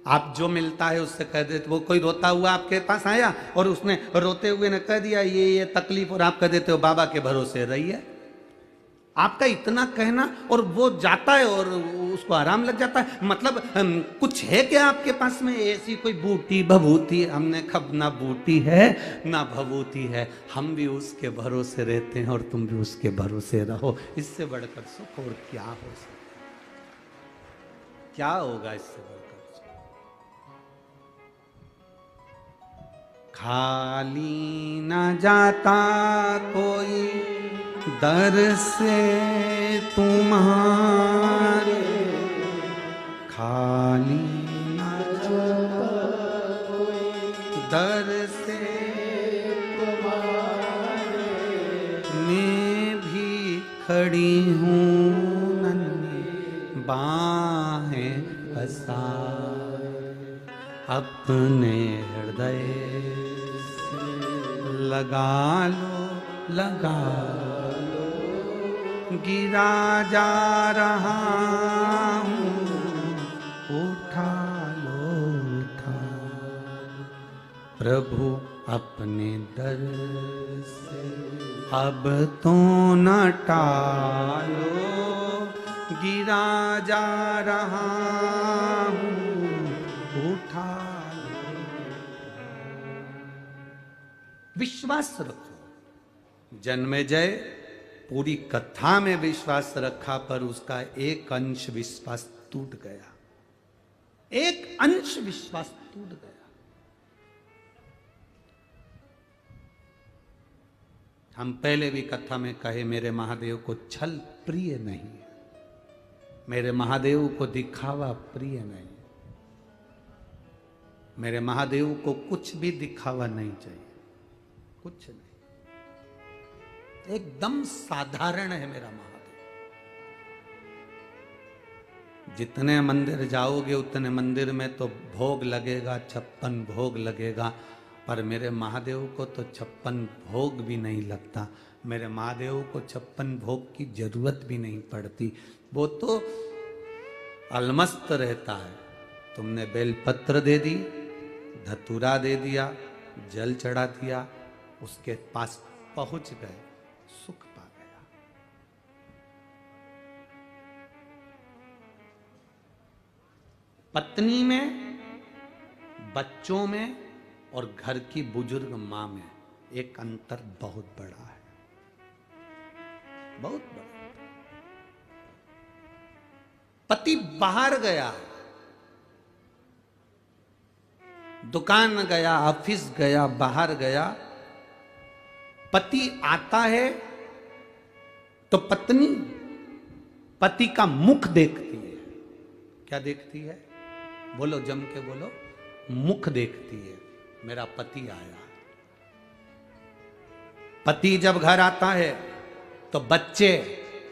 आप जो मिलता है उससे कह देते, वो कोई रोता हुआ आपके पास आया और उसने रोते हुए ने कह दिया ये तकलीफ, और आप कह देते हो बाबा के भरोसे रहिए। आपका इतना कहना और वो जाता है और उसको आराम लग जाता है, मतलब कुछ है क्या आपके पास में ऐसी कोई बूटी भभूति? हमने कब ना बूटी है ना भभूति है, हम भी उसके भरोसे रहते हैं और तुम भी उसके भरोसे रहो। इससे बढ़कर सुख और क्या हो सकता, क्या होगा इससे बढ़कर? खाली न जाता कोई दर से तुम्हारे, खाली न जाता कोई दर से तुम्हारे, मैं भी खड़ी हूँ नन्ही बाहें पसारे, अपने हृदय से लगा लो, गिरा जा रहा हूँ, उठा लो। प्रभु अपने दर से अब तो न टालो, गिरा जा रहा हूँ, उठा लो। विश्वास रखो। जन्मेजय पूरी कथा में विश्वास रखा, पर उसका एक अंश विश्वास टूट गया, एक अंश विश्वास टूट गया। हम पहले भी कथा में कहे मेरे महादेव को छल प्रिय नहीं, मेरे महादेव को दिखावा प्रिय नहीं, मेरे महादेव को कुछ भी दिखावा नहीं चाहिए, कुछ नहीं, एकदम साधारण है मेरा महादेव। जितने मंदिर जाओगे उतने मंदिर में तो भोग लगेगा, 56 भोग लगेगा, पर मेरे महादेव को तो 56 भोग भी नहीं लगता। मेरे महादेव को 56 भोग की जरूरत भी नहीं पड़ती, वो तो अलमस्त रहता है। तुमने बेलपत्र दे दी, धतूरा दे दिया, जल चढ़ा दिया, उसके पास पहुंच गए, सुख पा गया। पत्नी में, बच्चों में और घर की बुजुर्ग मां में एक अंतर बहुत बड़ा है, बहुत बड़ा। पति बाहर गया, दुकान गया, ऑफिस गया, बाहर गया, पति आता है तो पत्नी पति का मुख देखती है। क्या देखती है? बोलो, जम के बोलो। मुख देखती है, मेरा पति आया। पति जब घर आता है तो बच्चे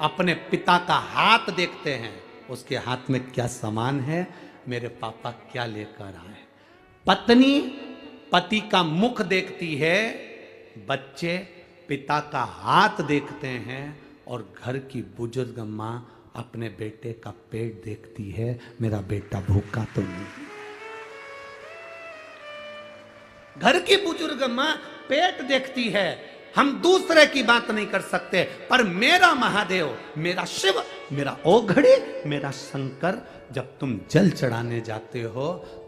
अपने पिता का हाथ देखते हैं, उसके हाथ में क्या सामान है, मेरे पापा क्या लेकर आए। पत्नी पति का मुख देखती है, बच्चे पिता का हाथ देखते हैं, और घर की बुजुर्ग मां अपने बेटे का पेट देखती है, मेरा बेटा भूखा तो नहीं। घर की बुजुर्ग मां पेट देखती है। हम दूसरे की बात नहीं कर सकते, पर मेरा महादेव, मेरा शिव, मेरा ओघड़े, मेरा शंकर, जब तुम जल चढ़ाने जाते हो,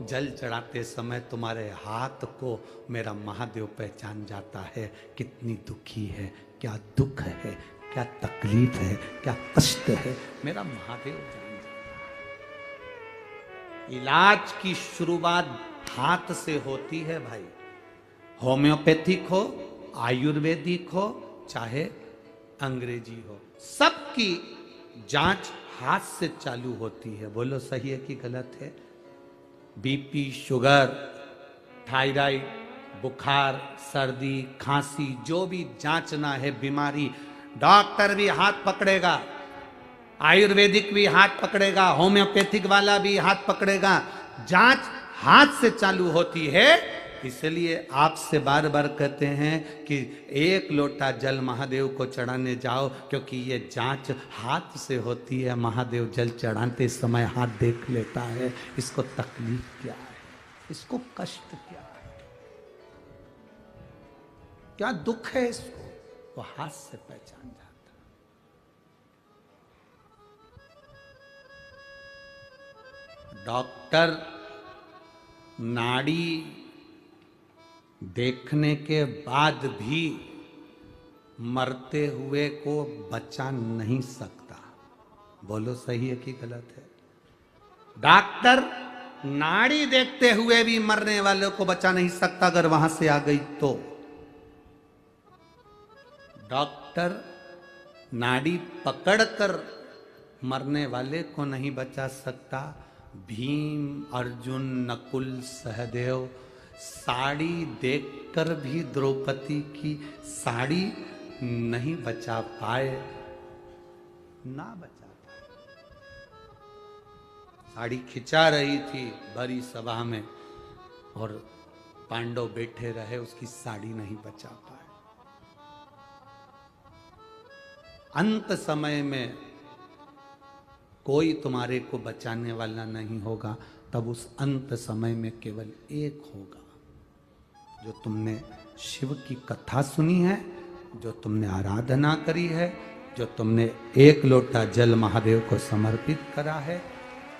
जल चढ़ाते समय तुम्हारे हाथ को मेरा महादेव पहचान जाता है। कितनी दुखी है, क्या दुख है, क्या तकलीफ है, क्या कष्ट है, मेरा महादेव जान जाता है। इलाज की शुरुआत हाथ से होती है भाई। होम्योपैथिक हो, आयुर्वेदिक हो, चाहे अंग्रेजी हो, सबकी जांच हाथ से चालू होती है। बोलो सही है कि गलत है? बीपी, शुगर, थायराइड, बुखार, सर्दी, खांसी, जो भी जांचना है बीमारी, डॉक्टर भी हाथ पकड़ेगा, आयुर्वेदिक भी हाथ पकड़ेगा, होम्योपैथिक वाला भी हाथ पकड़ेगा। जांच हाथ से चालू होती है, इसलिए आपसे बार बार कहते हैं कि एक लोटा जल महादेव को चढ़ाने जाओ, क्योंकि ये जांच हाथ से होती है। महादेव जल चढ़ाते समय हाथ देख लेता है, इसको तकलीफ क्या है, इसको कष्ट क्या है, क्या दुख है इसको, वो हाथ से पहचान जाता। डॉक्टर नाड़ी देखने के बाद भी मरते हुए को बचा नहीं सकता। बोलो सही है कि गलत है? डॉक्टर नाड़ी देखते हुए भी मरने वाले को बचा नहीं सकता, अगर वहां से आ गई तो। डॉक्टर नाड़ी पकड़कर मरने वाले को नहीं बचा सकता। भीम, अर्जुन, नकुल, सहदेव साड़ी देखकर भी द्रौपदी की साड़ी नहीं बचा पाए, ना बचा पाए। साड़ी खिंचा रही थी भरी सभा में और पांडव बैठे रहे, उसकी साड़ी नहीं बचा पाए। अंत समय में कोई तुम्हारे को बचाने वाला नहीं होगा, तब उस अंत समय में केवल एक होगा, जो तुमने शिव की कथा सुनी है, जो तुमने आराधना करी है, जो तुमने एक लोटा जल महादेव को समर्पित करा है,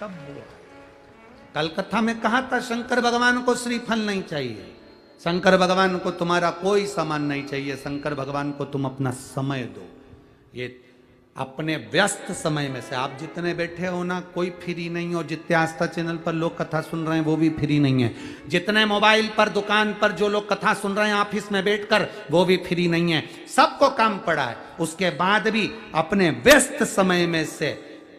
तब वो। कल कथा में कहा था शंकर भगवान को श्रीफल नहीं चाहिए, शंकर भगवान को तुम्हारा कोई सामान नहीं चाहिए, शंकर भगवान को तुम अपना समय दो। ये अपने व्यस्त समय में से आप जितने बैठे हो ना, कोई फ्री नहीं हो। जितने आस्था चैनल पर लोग कथा सुन रहे हैं वो भी फ्री नहीं है। जितने मोबाइल पर, दुकान पर जो लोग कथा सुन रहे हैं ऑफिस में बैठकर, वो भी फ्री नहीं है। सबको काम पड़ा है। उसके बाद भी अपने व्यस्त समय में से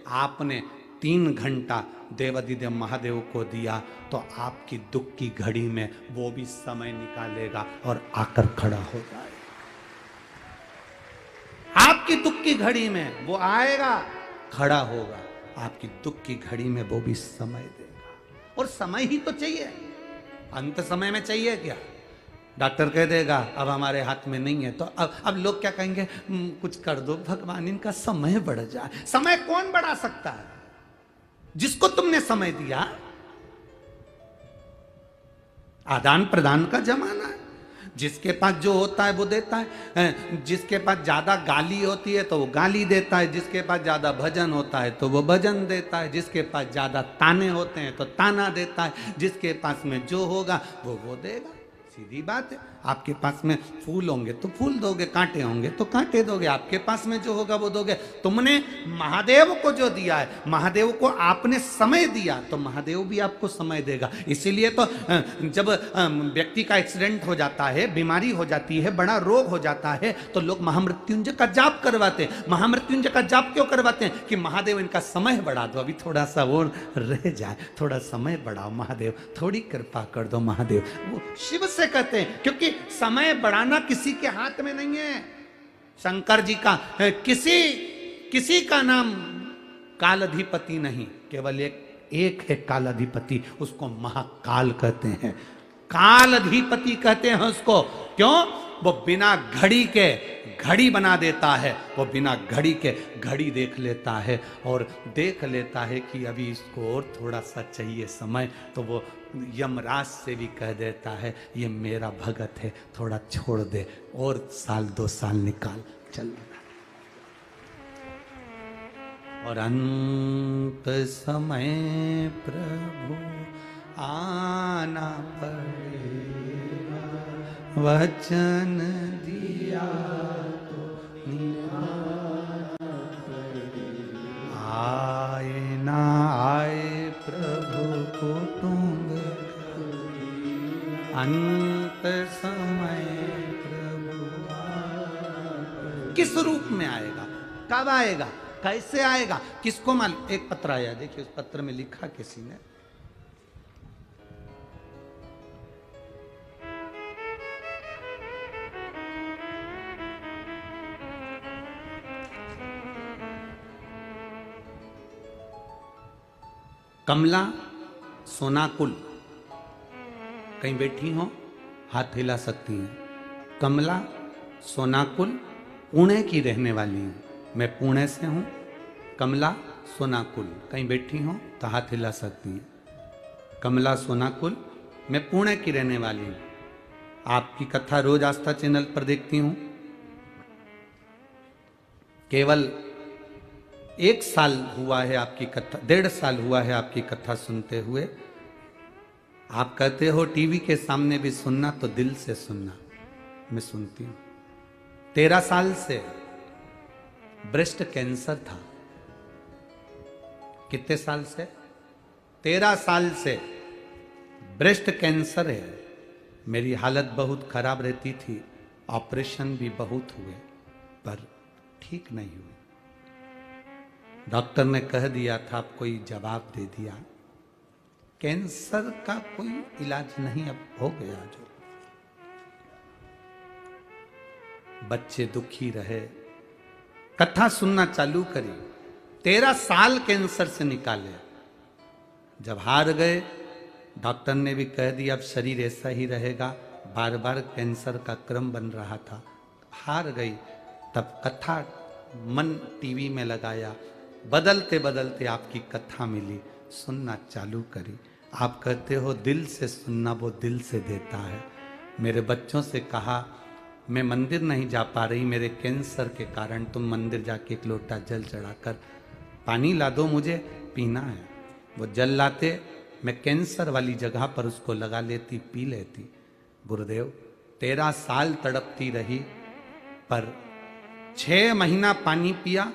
आपने 3 घंटा देवाधिदेव महादेव को दिया, तो आपकी दुख की घड़ी में वो भी समय निकालेगा और आकर खड़ा हो जाएगा। आपकी दुख की घड़ी में वो आएगा, खड़ा होगा, आपकी दुख की घड़ी में वो भी समय देगा। और समय ही तो चाहिए, अंत समय में चाहिए क्या? डॉक्टर कह देगा अब हमारे हाथ में नहीं है, तो अब लोग क्या कहेंगे, कुछ कर दो भगवान, इनका समय बढ़ जाए। समय कौन बढ़ा सकता है? जिसको तुमने समय दिया। आदान प्रदान का जमाना है, जिसके पास जो होता है वो देता है। जिसके पास ज्यादा गाली होती है तो वो गाली देता है, जिसके पास ज्यादा भजन होता है तो वो भजन देता है, जिसके पास ज्यादा ताने होते हैं तो ताना देता है, जिसके पास में जो होगा वो देगा। सीधी बात है। आपके पास में फूल होंगे तो फूल दोगे, कांटे होंगे तो कांटे दोगे, आपके पास में जो होगा वो दोगे। तुमने महादेव को जो दिया है, महादेव को आपने समय दिया, तो महादेव भी आपको समय देगा। इसीलिए तो जब व्यक्ति का एक्सीडेंट हो जाता है, बीमारी हो जाती है, बड़ा रोग हो जाता है, तो लोग महामृत्युंजय का जाप करवाते हैं। महामृत्युंजय का जाप क्यों करवाते हैं? कि महादेव इनका समय बढ़ा दो, अभी थोड़ा सा वो रह जाए, थोड़ा समय बढ़ाओ महादेव, थोड़ी कृपा कर दो महादेव। वो शिव से कहते हैं, क्योंकि समय बढ़ाना किसी के हाथ में नहीं है। शंकर जी का किसी का नाम कालाधिपति नहीं, केवल एक है कालाधिपति, उसको महाकाल कहते हैं। कालाधिपति कहते हैं उसको, क्यों? वो बिना घड़ी के घड़ी बना देता है, वो बिना घड़ी के घड़ी देख लेता है और देख लेता है कि अभी इसको और थोड़ा सा चाहिए समय, तो वो यमराज से भी कह देता है ये मेरा भगत है, थोड़ा छोड़ दे, और 1-2 साल निकाल चल। और अंत समय प्रभु आना पड़ेगा, वचन दिया तो निभाना पड़ेगा। आए ना आए प्रभु कुटुंब, अंत समय प्रभु किस रूप में आएगा, कब आएगा, कैसे आएगा, किसको मालूम। एक पत्र आया, देखिए उस पत्र में लिखा किसी ने, कमला सोनाकुल कहीं बैठी हो हाथ हिला सकती हैं। कमला सोनाकुल पुणे की रहने वाली हूँ, मैं पुणे से हूँ। कमला सोनाकुल, कहीं बैठी हो तो हाथ हिला सकती हैं। कमला सोनाकुल, मैं पुणे की रहने वाली हूँ। आपकी कथा रोज आस्था चैनल पर देखती हूँ। केवल 1 साल हुआ है आपकी कथा, 1.5 साल हुआ है आपकी कथा सुनते हुए। आप कहते हो टीवी के सामने भी सुनना तो दिल से सुनना। मैं सुनती हूं। 13 साल से ब्रेस्ट कैंसर था। कितने साल से? 13 साल से ब्रेस्ट कैंसर है। मेरी हालत बहुत खराब रहती थी, ऑपरेशन भी बहुत हुए पर ठीक नहीं हुए। डॉक्टर ने कह दिया था, आप कोई जवाब दे दिया, कैंसर का कोई इलाज नहीं, अब हो गया। जो बच्चे दुखी रहे, कथा सुनना चालू करी, 13 साल कैंसर से निकाले। जब हार गए, डॉक्टर ने भी कह दिया अब शरीर ऐसा ही रहेगा, बार बार कैंसर का क्रम बन रहा था, हार गई। तब कथा मन टीवी में लगाया, बदलते बदलते आपकी कथा मिली, सुनना चालू करी। आप कहते हो दिल से सुनना, वो दिल से देता है। मेरे बच्चों से कहा, मैं मंदिर नहीं जा पा रही मेरे कैंसर के कारण, तुम मंदिर जाके 1 लोटा जल चढ़ाकर पानी ला दो, मुझे पीना है। वो जल लाते, मैं कैंसर वाली जगह पर उसको लगा लेती, पी लेती। गुरुदेव 13 साल तड़पती रही, पर 6 महीना पानी पिया।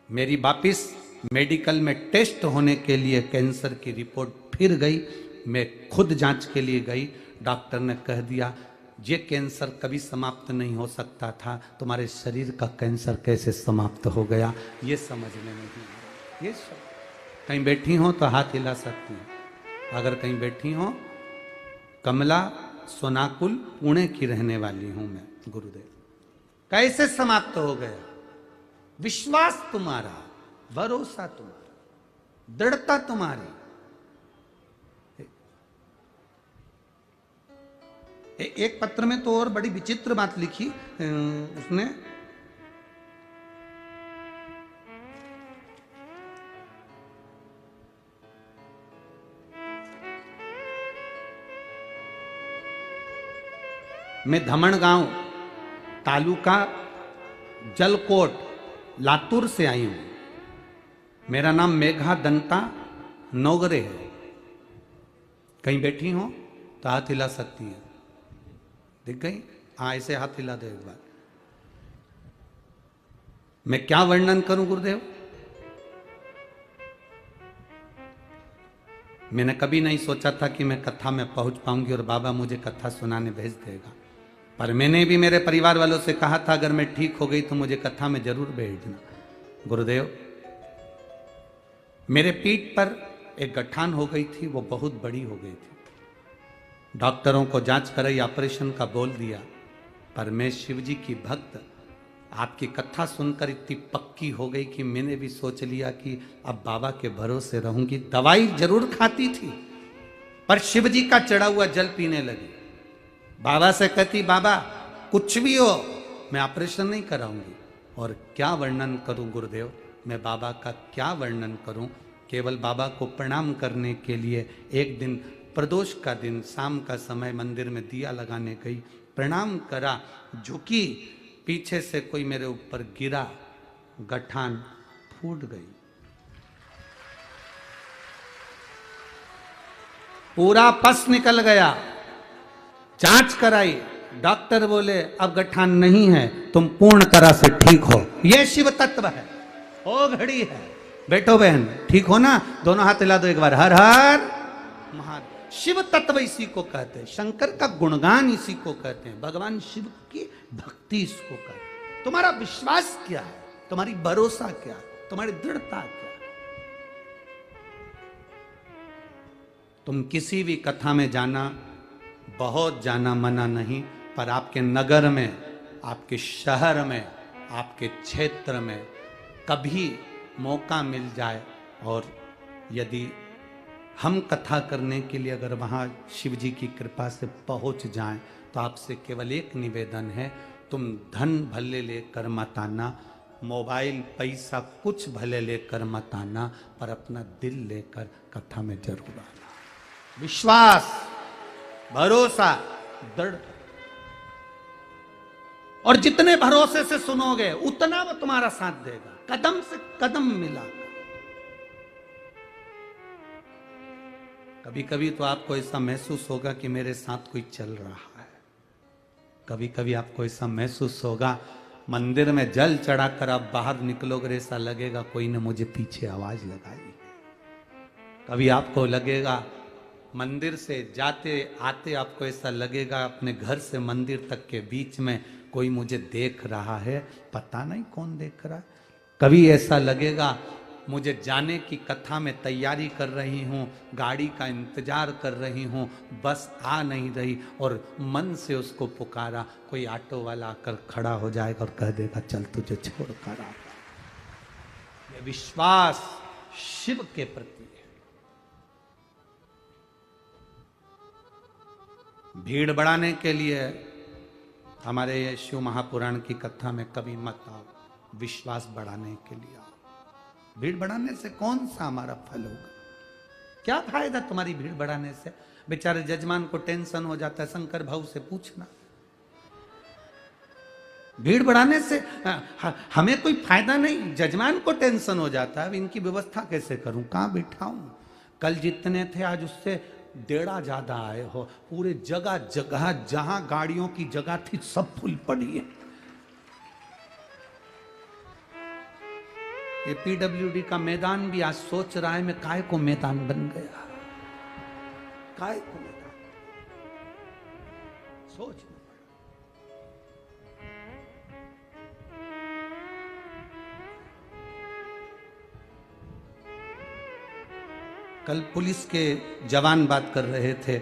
मेरी वापिस मेडिकल में टेस्ट होने के लिए कैंसर की रिपोर्ट फिर गई। मैं खुद जांच के लिए गई। डॉक्टर ने कह दिया ये कैंसर कभी समाप्त नहीं हो सकता था, तुम्हारे शरीर का कैंसर कैसे समाप्त हो गया, ये समझ में नहीं आया। ये सब कहीं बैठी हो तो हाथ हिला सकती है। अगर कहीं बैठी हो, कमला सोनाकुल पुणे की रहने वाली हूं मैं। गुरुदेव कैसे समाप्त हो गया? विश्वास तुम्हारा, भरोसा तुम्हारा, दृढ़ता तुम्हारी। एक पत्र में तो और बड़ी विचित्र बात लिखी उसने, मैं धमणगांव तालुका जलकोट लातूर से आई हूं। मेरा नाम मेघा दंता नोगरे है। कहीं बैठी हो तो हाथ हिला सकती है। दिख गई? हाँ, ऐसे हाथ हिला दो एक बार। मैं क्या वर्णन करूं गुरुदेव? मैंने कभी नहीं सोचा था कि मैं कथा में पहुंच पाऊंगी और बाबा मुझे कथा सुनाने भेज देगा। पर मैंने भी मेरे परिवार वालों से कहा था अगर मैं ठीक हो गई तो मुझे कथा में जरूर भेजना। गुरुदेव मेरे पीठ पर एक गठान हो गई थी, वो बहुत बड़ी हो गई थी। डॉक्टरों को जांच कराई, ऑपरेशन का बोल दिया। पर मैं शिव जी की भक्त, आपकी कथा सुनकर इतनी पक्की हो गई कि मैंने भी सोच लिया कि अब बाबा के भरोसे रहूंगी। दवाई जरूर खाती थी पर शिव जी का चढ़ा हुआ जल पीने लगी। बाबा से कहती बाबा कुछ भी हो मैं ऑपरेशन नहीं कराऊंगी। और क्या वर्णन करूं गुरुदेव, मैं बाबा का क्या वर्णन करूं। केवल बाबा को प्रणाम करने के लिए एक दिन प्रदोष का दिन शाम का समय मंदिर में दिया लगाने गई, प्रणाम करा, झुकी, पीछे से कोई मेरे ऊपर गिरा, गठान फूट गई। पूरा पस निकल गया। जांच कराई, डॉक्टर बोले अब गठान नहीं है, तुम पूर्ण तरह से ठीक हो। यह शिव तत्व है, ओ घड़ी है। बैठो बहन, ठीक हो ना? दोनों हाथ हिला दो एक बार। हर हर महादेव। शिव तत्व इसी को कहते हैं, शंकर का गुणगान इसी को कहते हैं, भगवान शिव की भक्ति इसको कहते हैं। तुम्हारा विश्वास क्या है, तुम्हारी भरोसा क्या है, तुम्हारी दृढ़ता क्या है? तुम किसी भी कथा में जाना, बहुत जाना मना नहीं, पर आपके नगर में, आपके शहर में, आपके क्षेत्र में कभी मौका मिल जाए और यदि हम कथा करने के लिए अगर वहाँ शिव जी की कृपा से पहुँच जाएं तो आपसे केवल एक निवेदन है, तुम धन भले लेकर मत आना, मोबाइल पैसा कुछ भले लेकर मत आना, पर अपना दिल लेकर कथा में जरूर आना। विश्वास, भरोसा, दृढ़, और जितने भरोसे से सुनोगे उतना वो तुम्हारा साथ देगा, कदम से कदम मिलाकर। कभी कभी तो आपको ऐसा महसूस होगा कि मेरे साथ कोई चल रहा है, कभी कभी आपको ऐसा महसूस होगा मंदिर में जल चढ़ाकर आप बाहर निकलोगे, ऐसा लगेगा कोई ने मुझे पीछे आवाज लगाई। कभी आपको लगेगा मंदिर से जाते आते आपको ऐसा लगेगा अपने घर से मंदिर तक के बीच में कोई मुझे देख रहा है, पता नहीं कौन देख रहा है। कभी ऐसा लगेगा मुझे जाने की कथा में तैयारी कर रही हूँ, गाड़ी का इंतजार कर रही हूँ, बस आ नहीं रही, और मन से उसको पुकारा, कोई ऑटो वाला आकर खड़ा हो जाएगा और कह देगा चल तुझे छोड़ कर आता। ये विश्वास शिव के प्रति है। भीड़ बढ़ाने के लिए हमारे ये शिव महापुराण की कथा में कभी मत आओ, विश्वास बढ़ाने के लिए आओ। भीड़ बढ़ाने से कौन सा हमारा फल होगा? क्या फायदा तुम्हारी भीड़ बढ़ाने से? बेचारे जजमान को टेंशन हो जाता है, शंकर भाऊ से पूछना। भीड़ बढ़ाने से हमें कोई फायदा नहीं, जजमान को टेंशन हो जाता है, अब इनकी व्यवस्था कैसे करूं, कहां बिठाऊं। कल जितने थे आज उससे 1.5 ज्यादा आए हो, पूरे जगह जगह जहां गाड़ियों की जगह थी सब फुल पड़ी है। ये पीडब्ल्यूडी का मैदान भी आज सोच रहा है मैं काय को मैदान बन गया, काय को मैदान सोच। कल पुलिस के जवान बात कर रहे थे,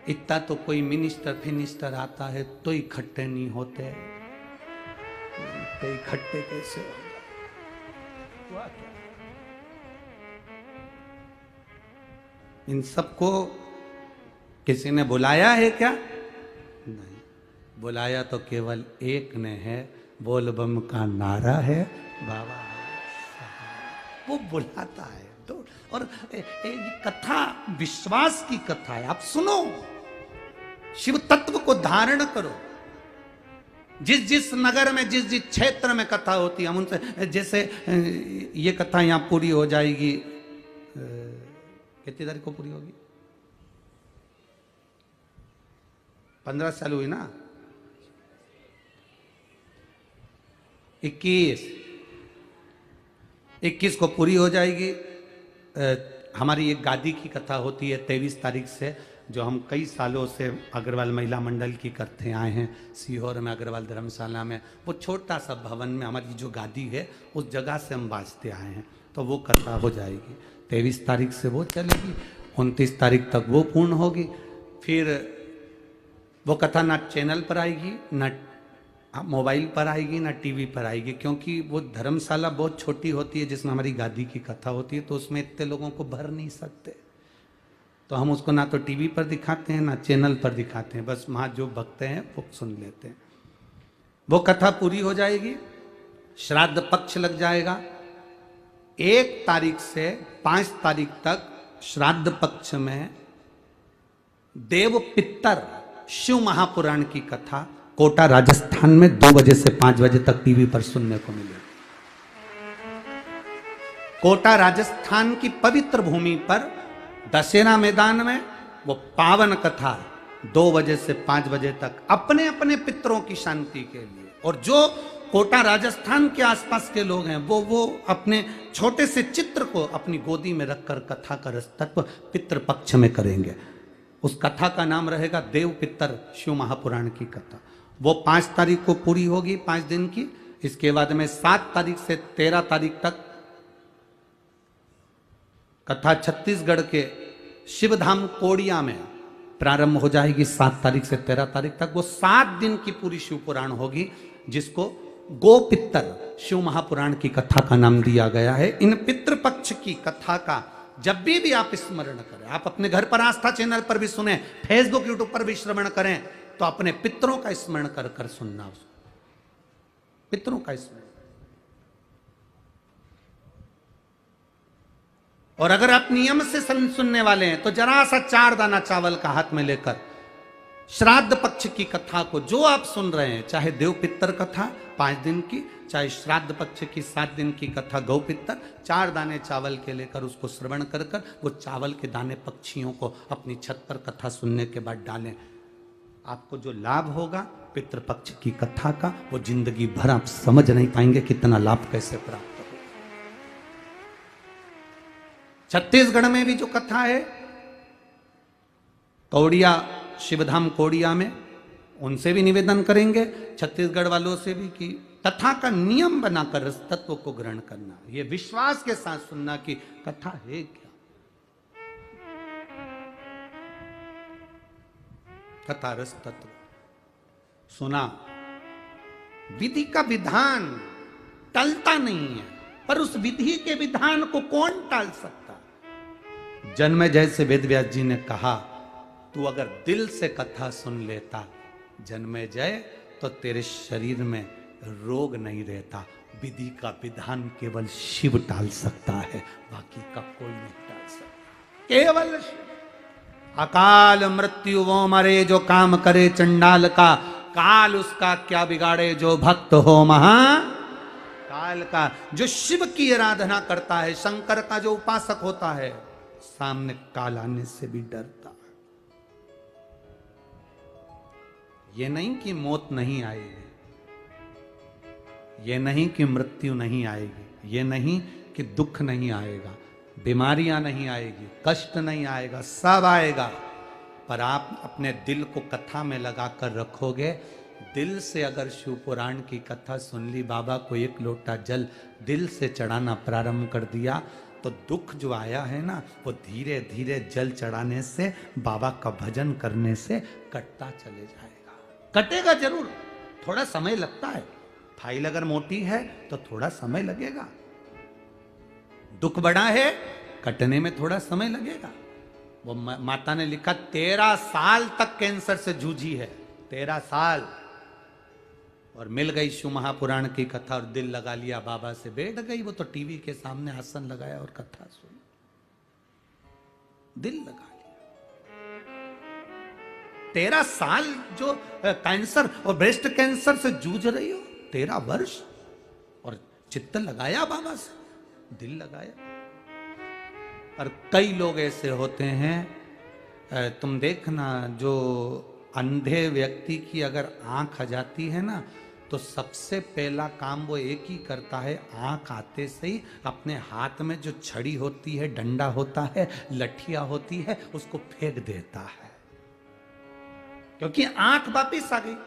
इतना तो कोई मिनिस्टर फिनिस्टर आता है तो इकट्ठे नहीं होते, तो इकट्ठे कैसे हो? इन सबको किसी ने बुलाया है क्या? नहीं, बुलाया तो केवल एक ने है, बोल बम का नारा है बाबा, वो बुलाता है। तो और ये कथा विश्वास की कथा है, आप सुनो, शिव तत्व को धारण करो। जिस जिस नगर में जिस जिस क्षेत्र में कथा होती है हम उनसे, जैसे ये कथा यहां पूरी हो जाएगी, कितनी तारीख को पूरी होगी? 15 साल हुई ना, 21 को पूरी हो जाएगी। हमारी एक गादी की कथा होती है 23 तारीख से, जो हम कई सालों से अग्रवाल महिला मंडल की करते आए हैं, सीहोर में अग्रवाल धर्मशाला में, वो छोटा सा भवन में हमारी जो गादी है उस जगह से हम बाजते आए हैं, तो वो कथा हो जाएगी। 23 तारीख से वो चलेगी, 29 तारीख तक वो पूर्ण होगी। फिर वो कथा ना चैनल पर आएगी, ना मोबाइल पर आएगी, ना टीवी पर आएगी, क्योंकि वो धर्मशाला बहुत छोटी होती है जिसमें हमारी गादी की कथा होती है, तो उसमें इतने लोगों को भर नहीं सकते, तो हम उसको ना तो टीवी पर दिखाते हैं ना चैनल पर दिखाते हैं, बस वहाँ जो भक्त हैं वो सुन लेते हैं। वो कथा पूरी हो जाएगी, श्राद्ध पक्ष लग जाएगा। 1 तारीख से 5 तारीख तक श्राद्ध पक्ष में देव पितर शिव महापुराण की कथा कोटा राजस्थान में 2 बजे से 5 बजे तक टीवी पर सुनने को मिलेगी। कोटा राजस्थान की पवित्र भूमि पर दशहरा मैदान में वो पावन कथा 2 बजे से 5 बजे तक अपने अपने पितरों की शांति के लिए, और जो कोटा राजस्थान के आसपास के लोग हैं वो अपने छोटे से चित्र को अपनी गोदी में रखकर कथा का रसतत्व पितृ पक्ष में करेंगे। उस कथा का नाम रहेगा देव पितर शिव महापुराण की कथा। वो 5 तारीख को पूरी होगी, 5 दिन की। इसके बाद में 7 तारीख से 13 तारीख तक कथा छत्तीसगढ़ के शिवधाम कोड़िया में प्रारंभ हो जाएगी। 7 तारीख से 13 तारीख तक वो 7 दिन की पूरी शिव पुराण होगी, जिसको गोपितर शिव महापुराण की कथा का नाम दिया गया है। इन पितृपक्ष की कथा का जब भी आप स्मरण करें, आप अपने घर पर आस्था चैनल पर भी सुने, फेसबुक यूट्यूब पर भी श्रवण करें, तो अपने पितरों का स्मरण कर कर सुनना, उसको पितरों का स्मरण। और अगर आप नियम से सुनने वाले हैं तो जरा सा 4 दाना चावल का हाथ में लेकर श्राद्ध पक्ष की कथा को जो आप सुन रहे हैं, चाहे देव पितर कथा 5 दिन की, चाहे श्राद्ध पक्ष की 7 दिन की कथा गौ पितर, 4 दाने चावल के लेकर उसको श्रवण कर कर वो चावल के दाने पक्षियों को अपनी छत पर कथा सुनने के बाद डालें। आपको जो लाभ होगा पितृपक्ष की कथा का, वो जिंदगी भर आप समझ नहीं पाएंगे कितना लाभ कैसे प्राप्त हो। छत्तीसगढ़ में भी जो कथा है, कौड़िया शिवधाम कोड़िया में, उनसे भी निवेदन करेंगे, छत्तीसगढ़ वालों से भी, कि कथा का नियम बनाकर रस तत्व को ग्रहण करना, ये विश्वास के साथ सुनना कि कथा है क्या, कथा रस तत्व सुना। विधि का विधान टलता नहीं है, पर उस विधि के विधान को कौन टाल सकता। जन्मेजय से वेदव्यास जी ने कहा, तू अगर दिल से कथा सुन लेता जन्मेजय, तो तेरे शरीर में रोग नहीं रहता। विधि का विधान केवल शिव टाल सकता है, बाकी का कोई नहीं टाल सकता, केवल शिव। अकाल मृत्यु वो मरे जो काम करे चंडाल का, काल उसका क्या बिगाड़े जो भक्त हो महा काल का। जो शिव की आराधना करता है, शंकर का जो उपासक होता है, सामने काल आने से भी डरता है। ये नहीं कि मौत नहीं आएगी, ये नहीं कि मृत्यु नहीं आएगी, ये नहीं कि दुख नहीं आएगा, बीमारियां नहीं आएगी, कष्ट नहीं आएगा, सब आएगा। पर आप अपने दिल को कथा में लगाकर रखोगे। दिल से अगर शिव पुराण की कथा सुन ली, बाबा को 1 लोटा जल दिल से चढ़ाना प्रारंभ कर दिया, तो दुख जो आया है ना, वो धीरे धीरे जल चढ़ाने से, बाबा का भजन करने से कटता चले जाएगा। कटेगा जरूर, थोड़ा समय लगता है, फाइल अगर मोटी है तो थोड़ा समय लगेगा। दुख बड़ा है, कटने में थोड़ा समय लगेगा। वो माता ने लिखा 13 साल तक कैंसर से जूझी है, 13 साल, और मिल गई शिव महापुराण की कथा और दिल लगा लिया बाबा से, बैठ गई वो तो टीवी के सामने आसन लगाया और कथा सुनी, दिल लगा लिया। 13 साल जो कैंसर और ब्रेस्ट कैंसर से जूझ रही हो, 13 वर्ष, और चित्त लगाया बाबा से, दिल लगाया। और कई लोग ऐसे होते हैं, तुम देखना, जो अंधे व्यक्ति की अगर आंख आ जाती है ना, तो सबसे पहला काम वो एक ही करता है, आंख आते से ही अपने हाथ में जो छड़ी होती है, डंडा होता है, लठिया होती है, उसको फेंक देता है, क्योंकि आंख वापिस आ गई।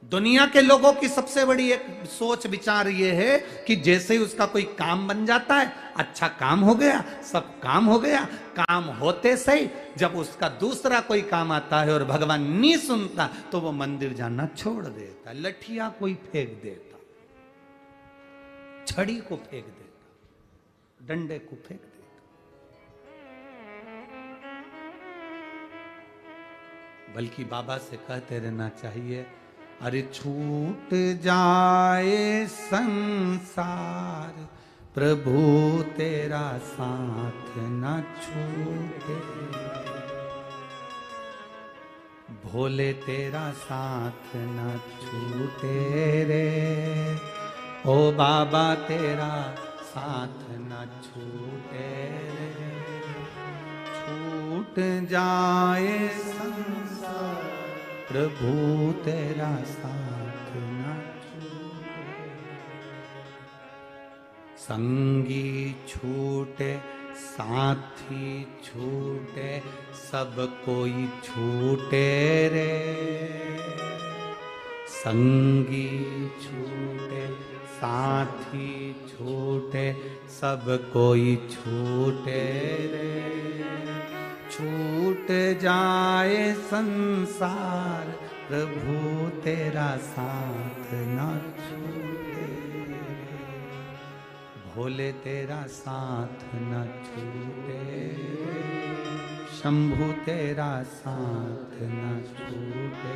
दुनिया के लोगों की सबसे बड़ी एक सोच विचार ये है कि जैसे ही उसका कोई काम बन जाता है, अच्छा काम हो गया, सब काम हो गया, काम होते सही जब उसका दूसरा कोई काम आता है और भगवान नहीं सुनता, तो वो मंदिर जाना छोड़ देता, लठिया कोई फेंक देता, छड़ी को फेंक देता, डंडे को फेंक देता। बल्कि बाबा से कहते रहना चाहिए, अरे छूट जाए संसार, प्रभु तेरा साथ न छूटे, भोले तेरा साथ न छूटे रे, ओ बाबा तेरा साथ न छूटे रे, छूट जाए संसार, प्रभु तेरा साथ न छूटे, संगी छूटे साथी छूटे, सब कोई छूटे रे, संगी छूटे साथी छूटे, सब कोई छूटे रे, छूट जाए संसार, प्रभु तेरा साथ न छूटे, भोले तेरा साथ न छूटे, शंभु तेरा साथ न छूटे,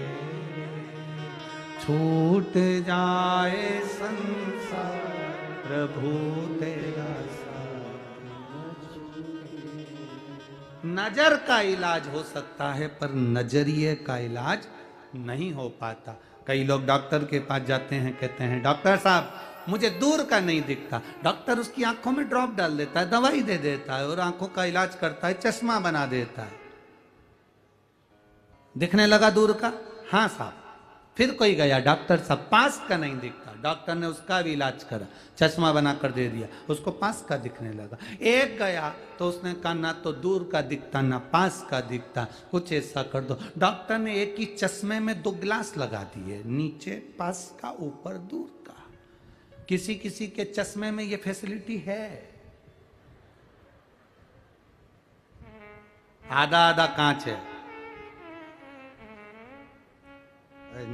छूट जाए संसार प्रभु तेरा साथ न छूटे। नजर का इलाज हो सकता है पर नजरिए का इलाज नहीं हो पाता। कई लोग डॉक्टर के पास जाते हैं, कहते हैं डॉक्टर साहब मुझे दूर का नहीं दिखता। डॉक्टर उसकी आंखों में ड्रॉप डाल देता है, दवाई दे देता है और आंखों का इलाज करता है, चश्मा बना देता है। दिखने लगा दूर का? हाँ साहब। फिर कोई गया, डॉक्टर साहब पास का नहीं दिखता। डॉक्टर ने उसका भी इलाज करा, चश्मा बना कर दे दिया, उसको पास का दिखने लगा। एक गया तो उसने कहा ना तो दूर का दिखता ना पास का दिखता, कुछ ऐसा कर दो। डॉक्टर ने एक ही चश्मे में 2 ग्लास लगा दिए, नीचे पास का ऊपर दूर का। किसी किसी के चश्मे में ये फैसिलिटी है। आधा आधा कांच है,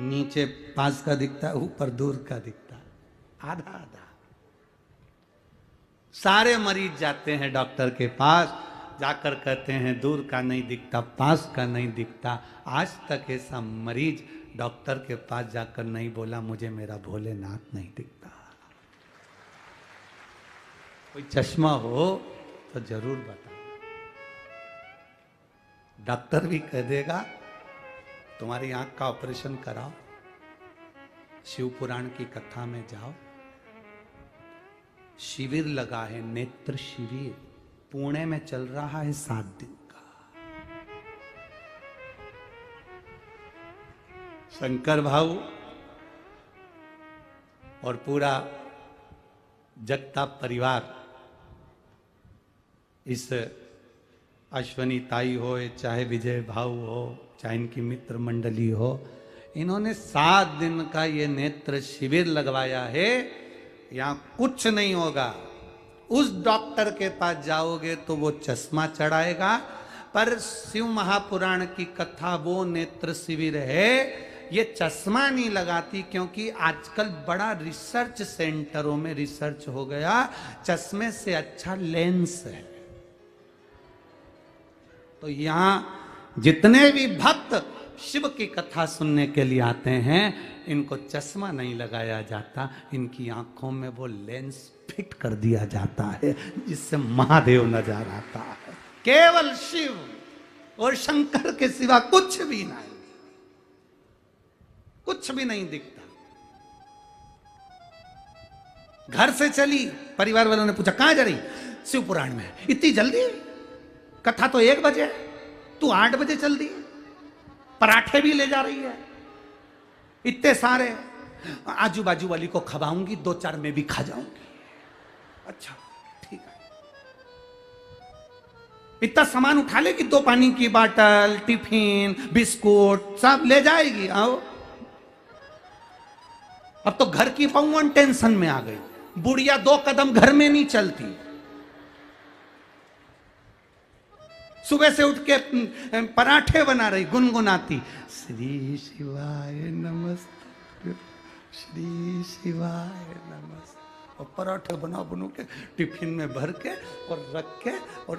नीचे पास का दिखता, ऊपर दूर का दिखता, आधा आधा। सारे मरीज जाते हैं डॉक्टर के पास, जाकर कहते हैं दूर का नहीं दिखता, पास का नहीं दिखता। आज तक ऐसा मरीज डॉक्टर के पास जाकर नहीं बोला मुझे मेरा भोलेनाथ नहीं दिखता। कोई चश्मा हो तो जरूर बताओ। डॉक्टर भी कह देगा तुम्हारी आंख का ऑपरेशन कराओ, शिव पुराण की कथा में जाओ। शिविर लगा है, नेत्र शिविर पुणे में चल रहा है 7 दिन का। शंकर भाऊ और पूरा जगताप परिवार, इस अश्वनी ताई हो चाहे विजय भाऊ हो चाहे इनकी मित्र मंडली हो, इन्होंने 7 दिन का ये नेत्र शिविर लगवाया है। यहां कुछ नहीं होगा। उस डॉक्टर के पास जाओगे तो वो चश्मा चढ़ाएगा, पर शिव महापुराण की कथा वो नेत्र शिविर है, ये चश्मा नहीं लगाती। क्योंकि आजकल बड़ा रिसर्च सेंटरों में रिसर्च हो गया, चश्मे से अच्छा लेंस है। तो यहां जितने भी भक्त शिव की कथा सुनने के लिए आते हैं, इनको चश्मा नहीं लगाया जाता, इनकी आंखों में वो लेंस फिट कर दिया जाता है जिससे महादेव नजर आता है। केवल शिव और शंकर के सिवा कुछ भी नहीं, कुछ भी नहीं दिखता। घर से चली, परिवार वालों ने पूछा कहां जा रही? शिव पुराण में। इतनी जल्दी? कथा तो 1 बजे, तू 8 बजे चल दी। पराठे भी ले जा रही है इतने सारे, आजू बाजू वाली को खवाऊंगी, 2-4 में भी खा जाऊंगी। अच्छा ठीक है। इतना सामान उठा लेगी, 2 पानी की बाटल, टिफिन, बिस्कुट सब ले जाएगी। आओ, अब तो घर की पौवन टेंशन में आ गई। बुढ़िया 2 कदम घर में नहीं चलती। सुबह से उठ के पराठे बना रही, गुनगुनाती श्री शिवाय नमस्ते, श्री शिवाय नमस्ते। और पराठे बना के टिफिन में भर के और रख के और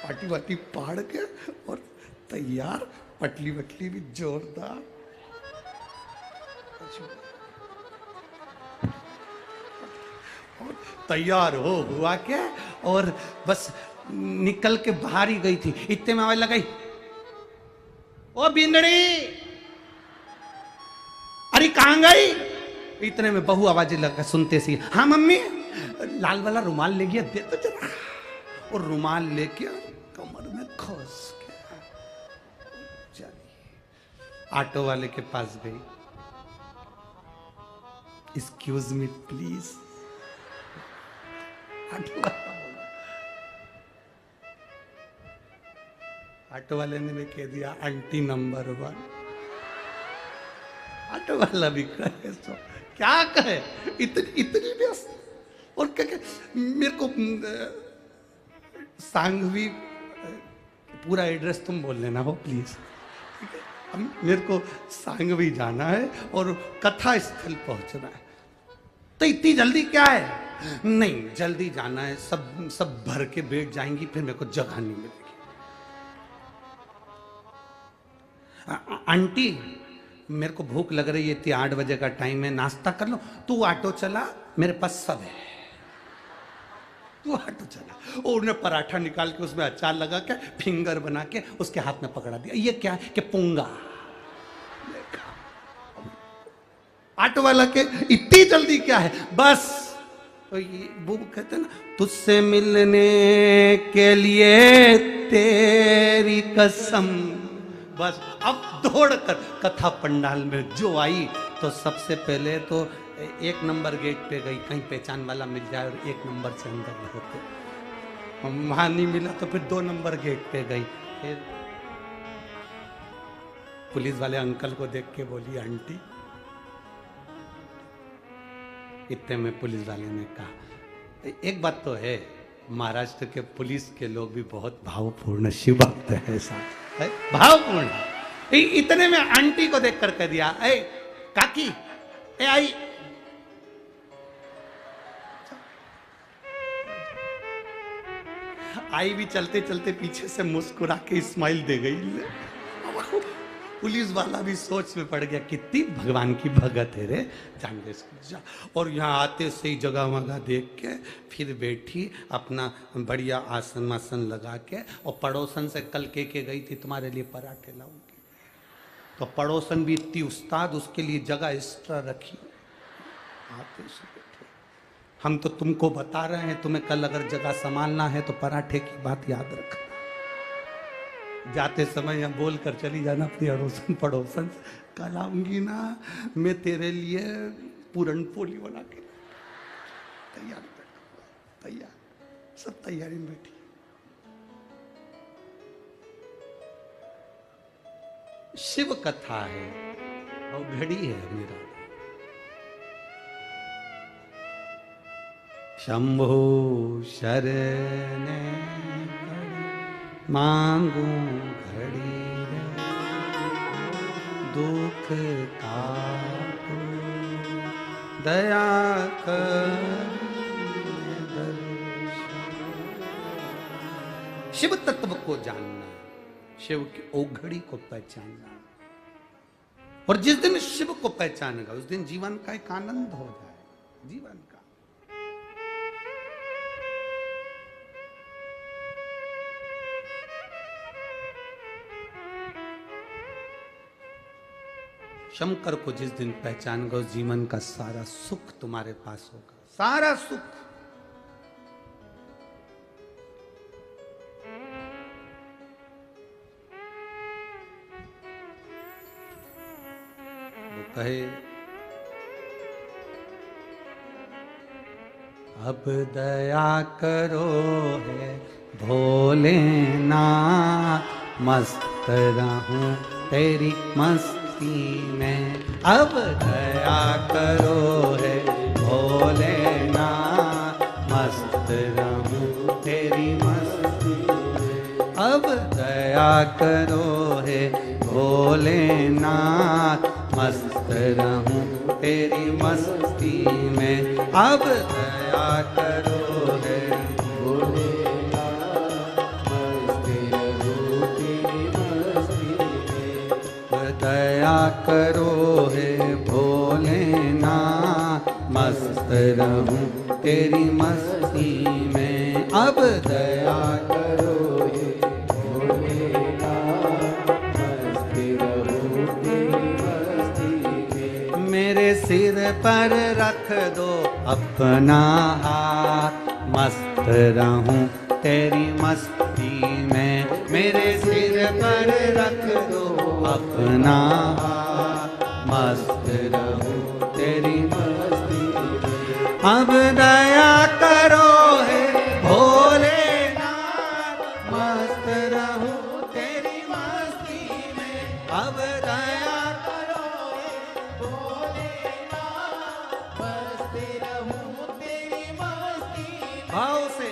पाटी वाटी पाड़ के और तैयार, पटली वटली भी जोरदार। तैयार हुआ के और बस निकल के बाहर ही गई थी। इतने में आवाज लगाई, ओ बिंदड़ी, अरे कहां गई? इतने में बहू आवाज लगा, सुनते सी, हाँ मम्मी, लाल वाला रुमाल ले गया, दे तो जरा। और रुमाल लेके कमर में खोस के चली ऑटो वाले के पास गई। Excuse me please. ऑटो वाले ने भी कह दिया आंटी नंबर 1। ऑटो वाला भी कहे सो क्या कहे, इतनी व्यस्त। और क्या मेरे को सांघवी पूरा एड्रेस तुम बोल लेना हो प्लीज, ठीक है? मेरे को सांघवी जाना है और कथा स्थल पहुंचना है। तो इतनी जल्दी क्या है? नहीं, जल्दी जाना है, सब सब भर के बैठ जाएंगी, फिर मेरे को जगह नहीं मिलेगी। आंटी, मेरे को भूख लग रही है, इतनी 8 बजे का टाइम है, नाश्ता कर लो। तू ऑटो चला, मेरे पास सब है, तू ऑटो चला। और उन्हें पराठा निकाल के उसमें अचार लगा के फिंगर बना के उसके हाथ में पकड़ा दिया। ये क्या है? कि पुंगा। ऑटो वाला के इतनी जल्दी क्या है? बस तो ये वो कहते ना, तुझसे मिलने के लिए तेरी कसम। बस अब दौड़कर कथा पंडाल में जो आई, तो सबसे पहले तो 1 नंबर गेट पे गई, कहीं पहचान वाला मिल जाए और 1 नंबर से अंदर होते। वहां नहीं मिला तो फिर 2 नंबर गेट पे गई। फिर पुलिस वाले अंकल को देख के बोली, आंटी। इतने में पुलिस वाले ने कहा, एक बात तो है, महाराष्ट्र के पुलिस के लोग भी बहुत भावपूर्ण शिव भक्त है, साथ है भावपूर्ण। इतने में आंटी को देख कर कह दिया, ए काकी, ए आई। आई भी चलते चलते पीछे से मुस्कुरा के स्माइल दे गई। पुलिस वाला भी सोच में पड़ गया, कितनी भगवान की भगत है रे, जान दे जा। और यहाँ आते से ही जगह वगह देख के फिर बैठी, अपना बढ़िया आसन वासन लगा के, और पड़ोसन से कल के गई थी, तुम्हारे लिए पराठे लाऊंगी। तो पड़ोसन भी इतनी उस्ताद, उसके लिए जगह एक्स्ट्रा रखी। आते से बैठे, हम तो तुमको बता रहे हैं, तुम्हें कल अगर जगह संभालना है तो पराठे की बात याद रखना। जाते समय यहाँ बोल कर चली जाना, अपनी अड़ोसन पड़ोसन, कल आऊंगी ना मैं तेरे लिए पूरन पोली बना के। तैयार तैयार, सब तैयारी में बैठी। शिव कथा है और घड़ी है मेरा। शंभो शरणे मांगू घड़ी रे, दुख काटो दया कर। शिव तत्व को जानना, शिव की ओघड़ी को पहचानना, और जिस दिन शिव को पहचानेगा उस दिन जीवन का एक आनंद हो जाए, जीवन का। शंकर को जिस दिन पहचानगा उस जीवन का सारा सुख तुम्हारे पास होगा, सारा सुख। वो कहे, अब दया करो है भोलेनाथ, मस्त रहूं तेरी मस्ती में। अब दया करो है भोलेनाथ, मस्त रहूं तेरी मस्ती में। अब दया करो है भोलेनाथ, मस्त रहूं तेरी मस्ती में। अब दया करो है दया करो है भोलेनाथ, मस्त रहूं तेरी मस्ती में। अब दया करो है भोलेनाथ, मस्त रहूं तेरी मस्ती में। मेरे सिर पर रख दो अपना हाथ, मस्त रहूं तेरी मस्ती में। मेरे सिर पर रख दो अपना हाथ, मस्त रहूं तेरी मस्ती में। अब दया करो है भोलेनाथ, मस्त रहूं तेरी मस्ती में। अब दया करो है भोलेनाथ, मस्त रहूं तेरी मस्ती में। भाव से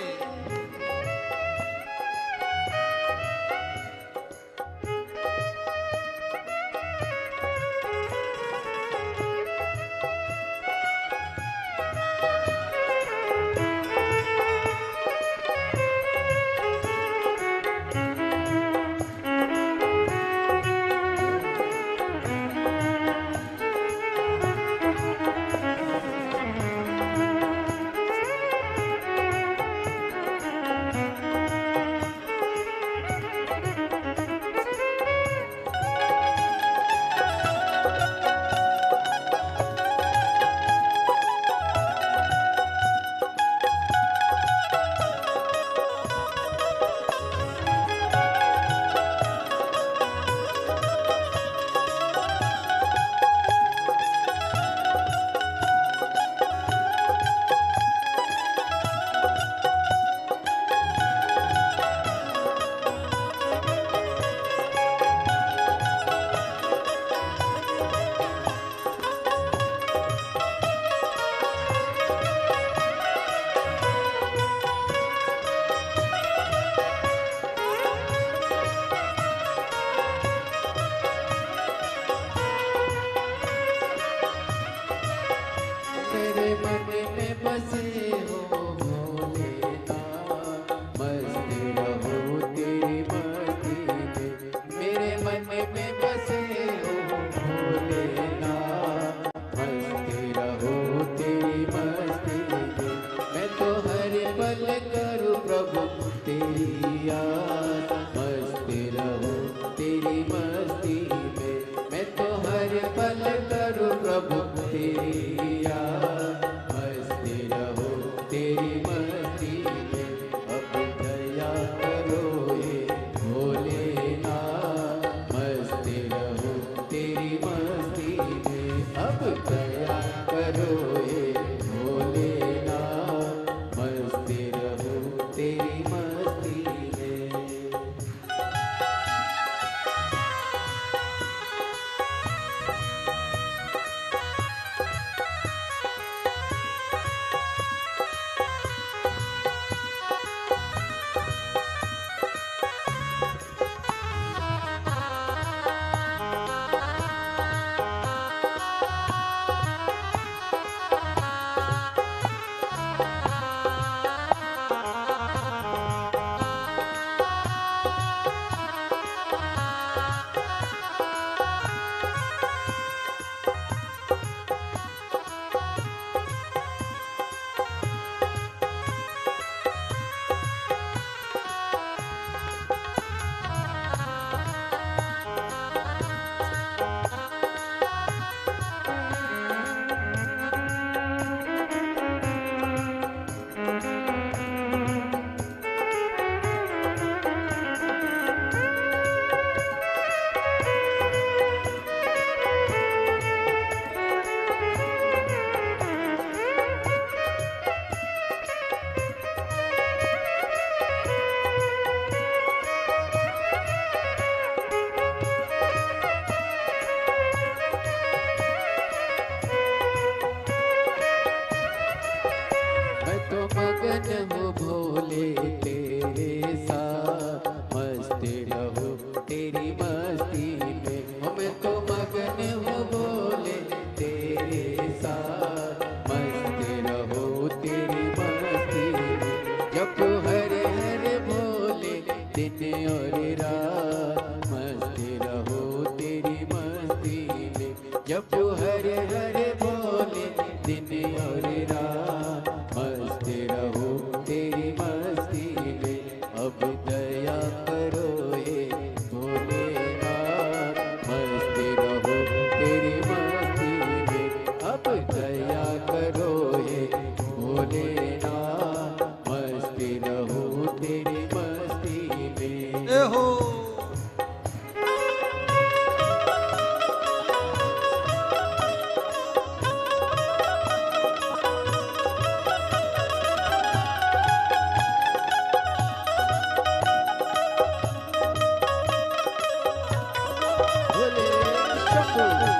मन में बसे हो भोलेनाथ, मस्त रहो तेरी मस्ती में। मेरे मन में बसे हो भोलेनाथ, मस्त रहो तेरी मस्ती में। मैं तो हर पल करूँ प्रभु तेरी याद, मस्त रहो तेरी मस्ती में। मैं तो हर पल करूँ प्रभु तेरी याद, मस्त रहो तेरी मस्ती में। अब दया करो ये भोलेनाथ, मस्त रहो तेरी मस्ती में। अब दया करो ये भोलेनाथ, मस्त रहो तेरी मस्ती में। मैं तो मगन हूँ भोले तेरे साथ, मस्त रहूँ तेरी मस्ती में। मैं तो मगन हूँ भोले तेरे साथ, मस्त रहूँ तेरी मस्ती में। जब हरे हरे भोले दिन और रात, मस्त रहूँ तेरी मस्ती में। जब हरे हरे भोले दिन और रात, मस्त रहो तेरी मस्ती में। अब दया करो ये भोलेनाथ, मस्त रहो तेरी मस्ती में। अब दया करो ये भोलेनाथ, मस्त रहो तेरी मस्ती में। ए हो भोले शंभू।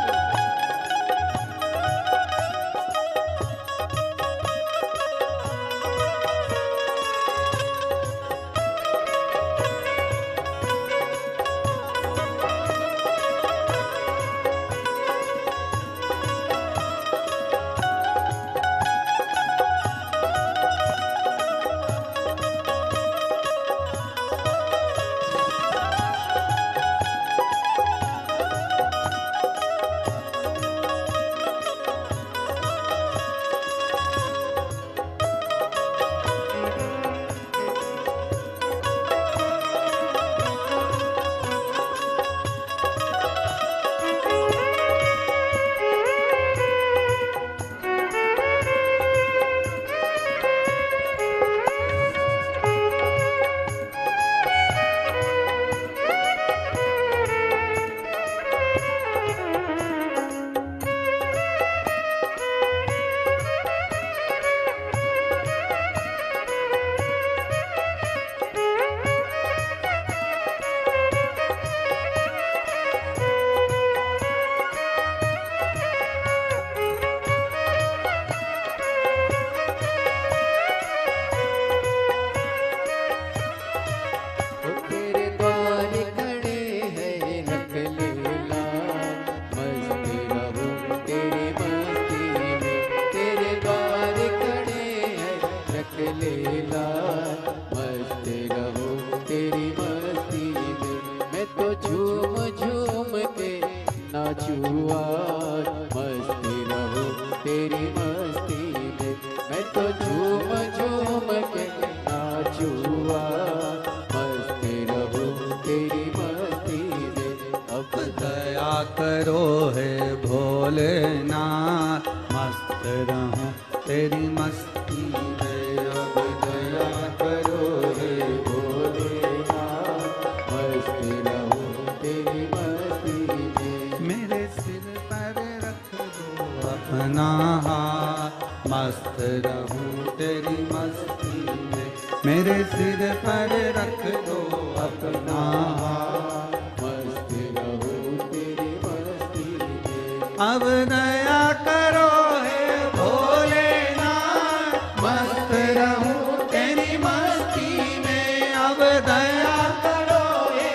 मस्त रहूं तेरी मस्ती में। अब दया करो हे भोलेनाथ, मस्त रहूं तेरी मस्ती में। मेरे सिर पर रख दो अपना हाथ, मस्त रहूं तेरी मस्ती में। मेरे सिर पर रख दो अपना हाथ, मस्त रहूं तेरी मस्ती में। अब दया करो हे भोलेनाथ, मस्त रहूं तेरी मस्ती में। अब दया करो हे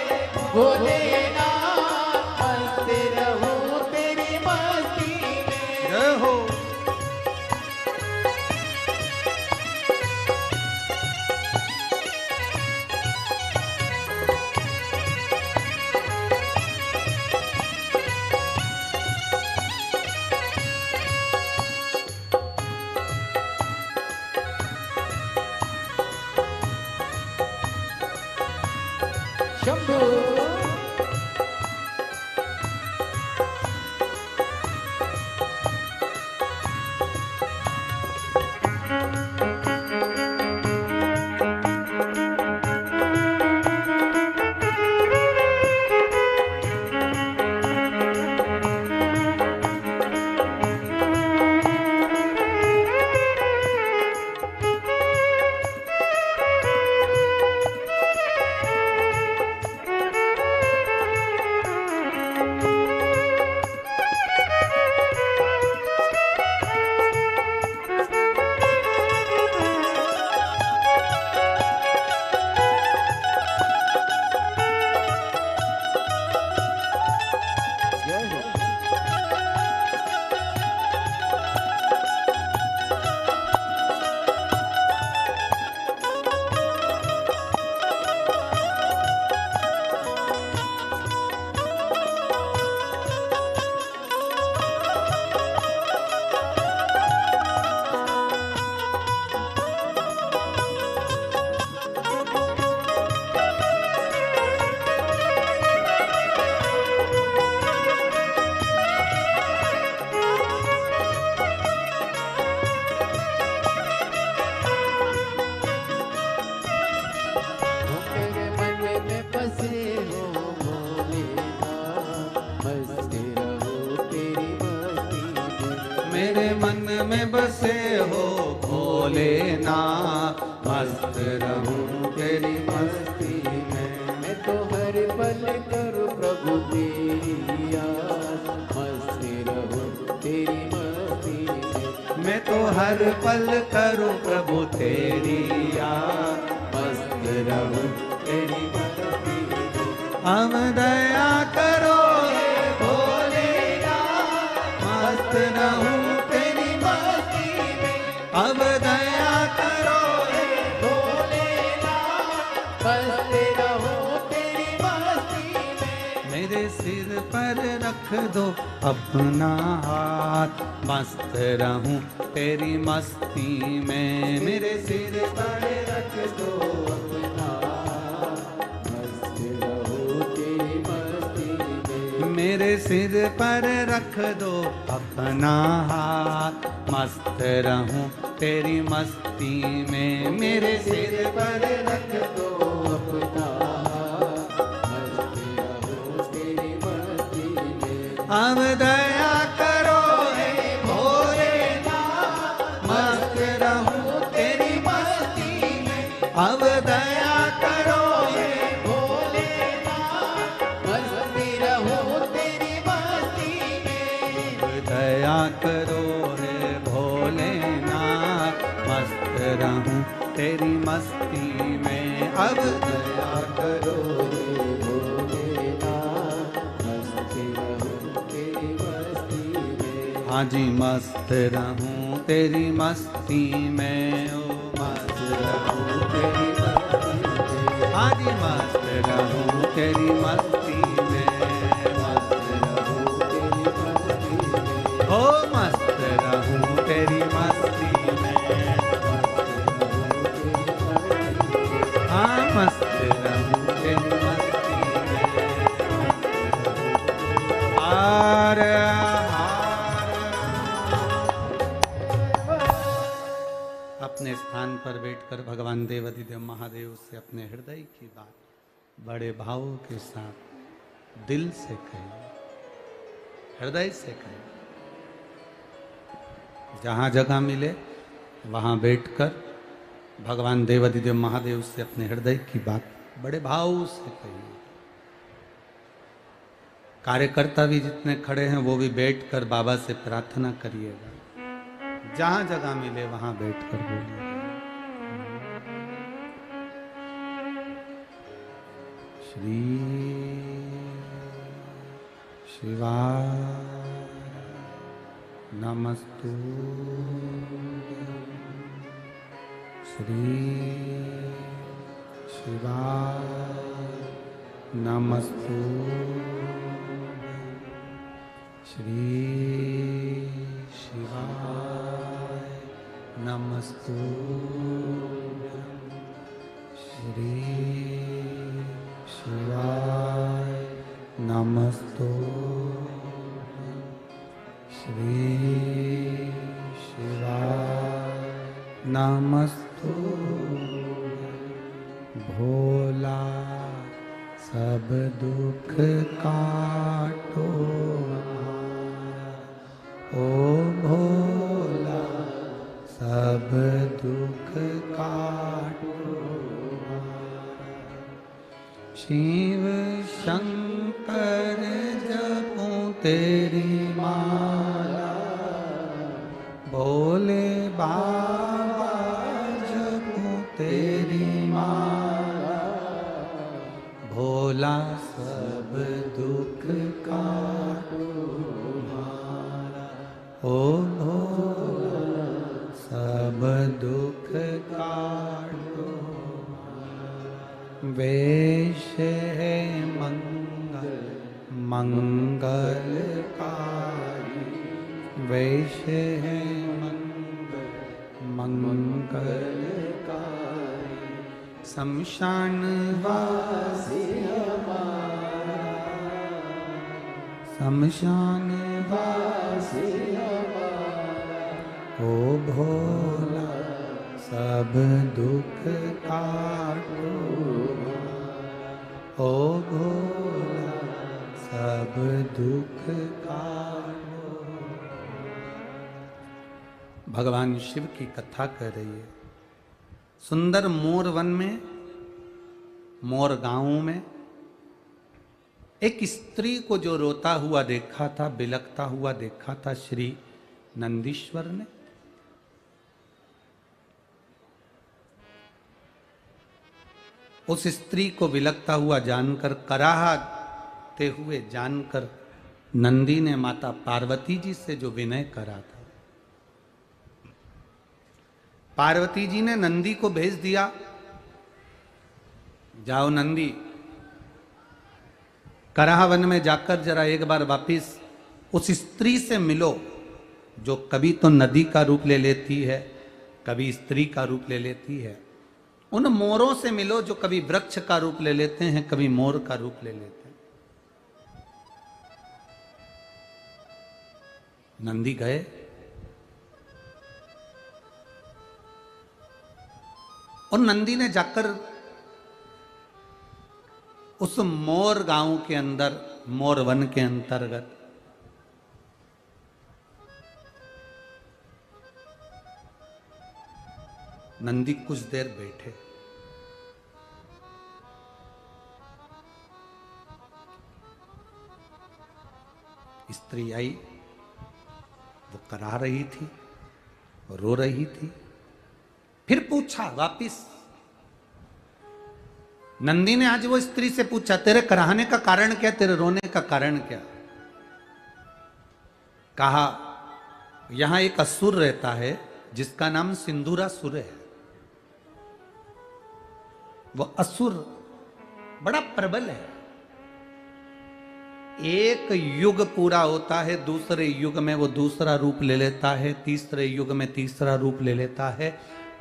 भोलेनाथ, मस्त रहूं तेरी मस्ती में। जय हो। शंभू मेरे मन में बसे हो भोलेनाथ, मस्त रहूं तेरी मस्ती में। मैं तो हर पल करूं प्रभु तेरी याद, मस्त रहूं तेरी मस्ती में। मैं तो हर पल करूं प्रभु तेरी याद, मस्त रहूं तेरी मस्ती में। अब दया करो हे भोलेनाथ, मस्त रहूं तेरी मस्ती में। अब दया करो हे भोलेनाथ, मस्त रहूं तेरी मस्ती में। मेरे सिर पर रख दो अपना हाथ, मस्त रहूं तेरी मस्ती में। मेरे सिर पर रख दो अपना हाथ, मस्त रहूं तेरी मस्ती में। मेरे सिर पर रख दो अपना हाथ, मस्त रहूं तेरी मस्ती में। मेरे सिर पर रख दो अपना हाथ, मस्त रहूं तेरी मस्ती में। अब दया करो हे भोलेनाथ, मस्त रहूं तेरी मस्ती में। अब दया करो हे भोलेनाथ, मस्त रहूं तेरी मस्ती में। दया करो हे भोलेनाथ, मस्त रहूं तेरी मस्ती में। अब दया करो हे भोलेनाथ, मस्त रहूं तेरी मस्ती में। हाँ जी, मस्त रहूं तेरी मस्ती में। ओ मस्त रहूं तेरी मस्ती में। हाँ जी, मस्त रहूं तेरी मस्ती में। मस्त रहूं तेरी मस्ती में। ओ मस्त रहूं तेरी मस्ती में। हाँ, मस्त रहूं तेरी मस्ती में। हार हार अपने स्थान पर बैठकर भगवान देवाधिदेव महादेव से अपने हृदय की बात बड़े भाव के साथ दिल से कहिए, हृदय से कहिए। जहाँ जगह मिले वहाँ बैठकर भगवान देवाधिदेव महादेव से अपने हृदय की बात बड़े भाव से कहिए। कार्यकर्ता भी जितने खड़े हैं वो भी बैठकर बाबा से प्रार्थना करिएगा। जहां जगह मिले वहां बैठकर बोलिए। श्री शिवाय नमस्तु, श्री शिवाय नमस्तु, श्री शिवाय नमस्तु, श्री शिवाय नमस्तु, श्री शिवाय नमस्तु। भोला सब दुख काटो, ओ भोला सब दुख काटो। शिव शंकर जपूं तेरी माला, भोले बाबा जपूं तेरी माला। भोला सब दुख काटो, ओ भोला सब दुख काटो। वेश है मंगल मंगलकारी, वेश है मंगल मंगलकारी। शमशान वासी हमारा, शमशान वासी हमारा। ओ भोला सब दुख काटो, ओ भोला सब दुख काटो। भगवान शिव की कथा कर रही है। सुंदर मोर वन में, मोर गांव में एक स्त्री को जो रोता हुआ देखा था, बिलखता हुआ देखा था श्री नंदीश्वर ने। उस स्त्री को बिलखता हुआ जानकर, कराहते हुए जानकर नंदी ने माता पार्वती जी से जो विनय करा था, पार्वती जी ने नंदी को भेज दिया, जाओ नंदी कराहवन में जाकर जरा एक बार वापिस उस स्त्री से मिलो जो कभी तो नदी का रूप ले लेती है, कभी स्त्री का रूप ले लेती है। उन मोरों से मिलो जो कभी वृक्ष का रूप ले लेते हैं, कभी मोर का रूप ले लेते हैं। नंदी गए, और नंदी ने जाकर उस मोर गांव के अंदर, मोर वन के अंतर्गत नंदी कुछ देर बैठे। स्त्री आई, वो करा रही थी, रो रही थी। फिर पूछा वापिस, नंदी ने आज वो स्त्री से पूछा, तेरे कराहने का कारण क्या, तेरे रोने का कारण क्या? कहा, यहां एक असुर रहता है जिसका नाम सिंदूरासुर है। वो असुर बड़ा प्रबल है। एक युग पूरा होता है, दूसरे युग में वो दूसरा रूप ले लेता है, तीसरे युग में तीसरा रूप ले लेता है,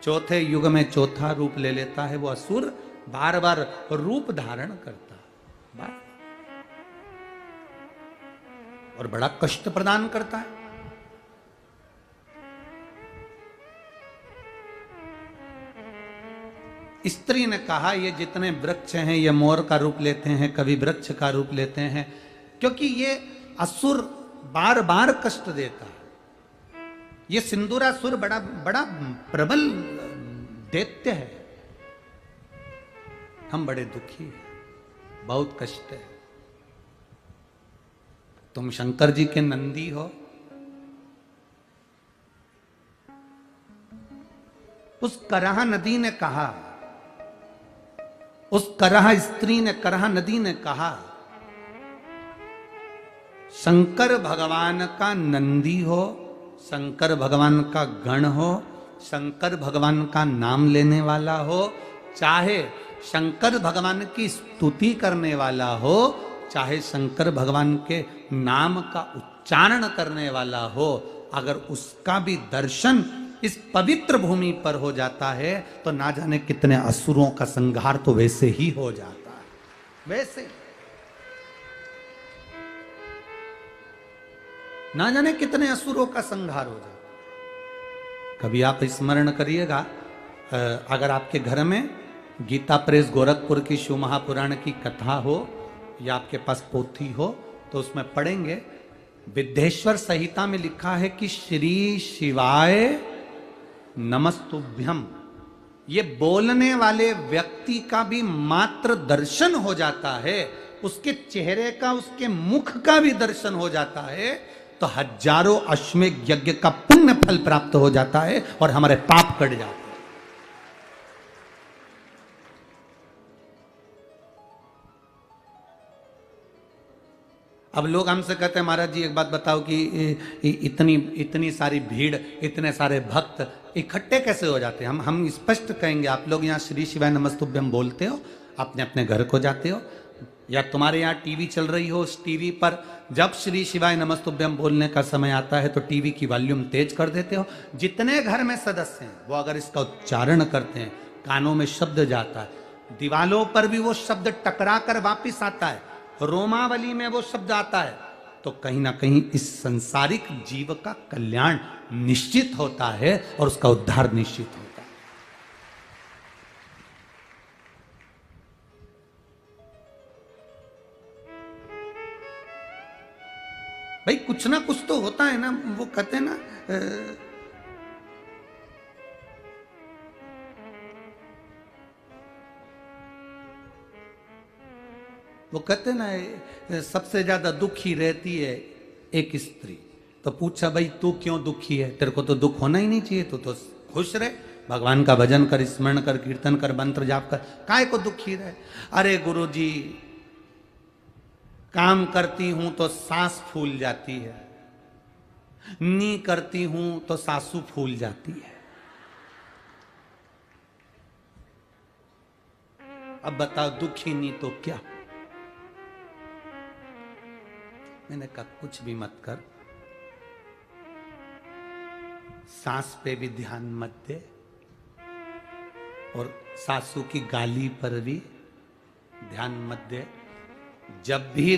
चौथे युग में चौथा रूप ले लेता है। वो असुर बार बार रूप धारण करता है और बड़ा कष्ट प्रदान करता है। स्त्री ने कहा ये जितने वृक्ष हैं ये मोर का रूप लेते हैं, कभी वृक्ष का रूप लेते हैं, क्योंकि ये असुर बार बार कष्ट देता है। ये सिंदूरासुर बड़ा बड़ा प्रबल दैत्य है। हम बड़े दुखी हैं, बहुत कष्ट है। तुम शंकर जी के नंदी हो। उस करहा नदी ने कहा, उस करहा स्त्री ने, करहा नदी ने कहा, शंकर भगवान का नंदी हो, शंकर भगवान का गण हो, शंकर भगवान का नाम लेने वाला हो, चाहे शंकर भगवान की स्तुति करने वाला हो, चाहे शंकर भगवान के नाम का उच्चारण करने वाला हो, अगर उसका भी दर्शन इस पवित्र भूमि पर हो जाता है तो ना जाने कितने असुरों का संहार तो वैसे ही हो जाता है। वैसे ही ना जाने कितने असुरों का संहार हो जाता है। कभी आप स्मरण करिएगा, अगर आपके घर में गीता प्रेस गोरखपुर की शिव महापुराण की कथा हो या आपके पास पोथी हो तो उसमें पढ़ेंगे, विद्येश्वर संहिता में लिखा है कि श्री शिवाय नमस्तुभ्यम। ये बोलने वाले व्यक्ति का भी मात्र दर्शन हो जाता है, उसके चेहरे का, उसके मुख का भी दर्शन हो जाता है तो हजारों अश्वमेध यज्ञ का पुण्य फल प्राप्त हो जाता है और हमारे पाप कट जाते हैं। अब लोग हमसे कहते हैं महाराज जी एक बात बताओ कि इतनी सारी भीड़, इतने सारे भक्त इकट्ठे कैसे हो जाते हैं? हम स्पष्ट कहेंगे, आप लोग यहाँ श्री शिवाय नमस्तुभ्यम बोलते हो, अपने अपने घर को जाते हो, या तुम्हारे यहाँ टीवी चल रही हो, उस टीवी पर जब श्री शिवाय नमस्तुभ्यम बोलने का समय आता है तो टीवी की वॉल्यूम तेज कर देते हो। जितने घर में सदस्य हैं वो अगर इसका उच्चारण करते हैं, कानों में शब्द जाता है, दीवालों पर भी वो शब्द टकरा कर वापिस आता है, रोमावली में वो शब्द आता है, तो कहीं ना कहीं इस संसारिक जीव का कल्याण निश्चित होता है और उसका उद्धार निश्चित होता है। भाई कुछ ना कुछ तो होता है ना। वो कहते हैं ना, वो कहते हैं ना, सबसे ज्यादा दुखी रहती है एक स्त्री। तो पूछा भाई तू क्यों दुखी है? तेरे को तो दुख होना ही नहीं चाहिए, तू तो खुश रहे, भगवान का भजन कर, स्मरण कर, कीर्तन कर, मंत्र जाप कर, काहे को दुखी रहे? अरे गुरुजी, काम करती हूं तो सांस फूल जाती है, नी करती हूं तो सासू फूल जाती है। अब बताओ दुखी नहीं तो क्या? मैंने कहा कुछ भी मत कर, सांस पे भी ध्यान मत दे और सासू की गाली पर भी ध्यान मत दे। जब भी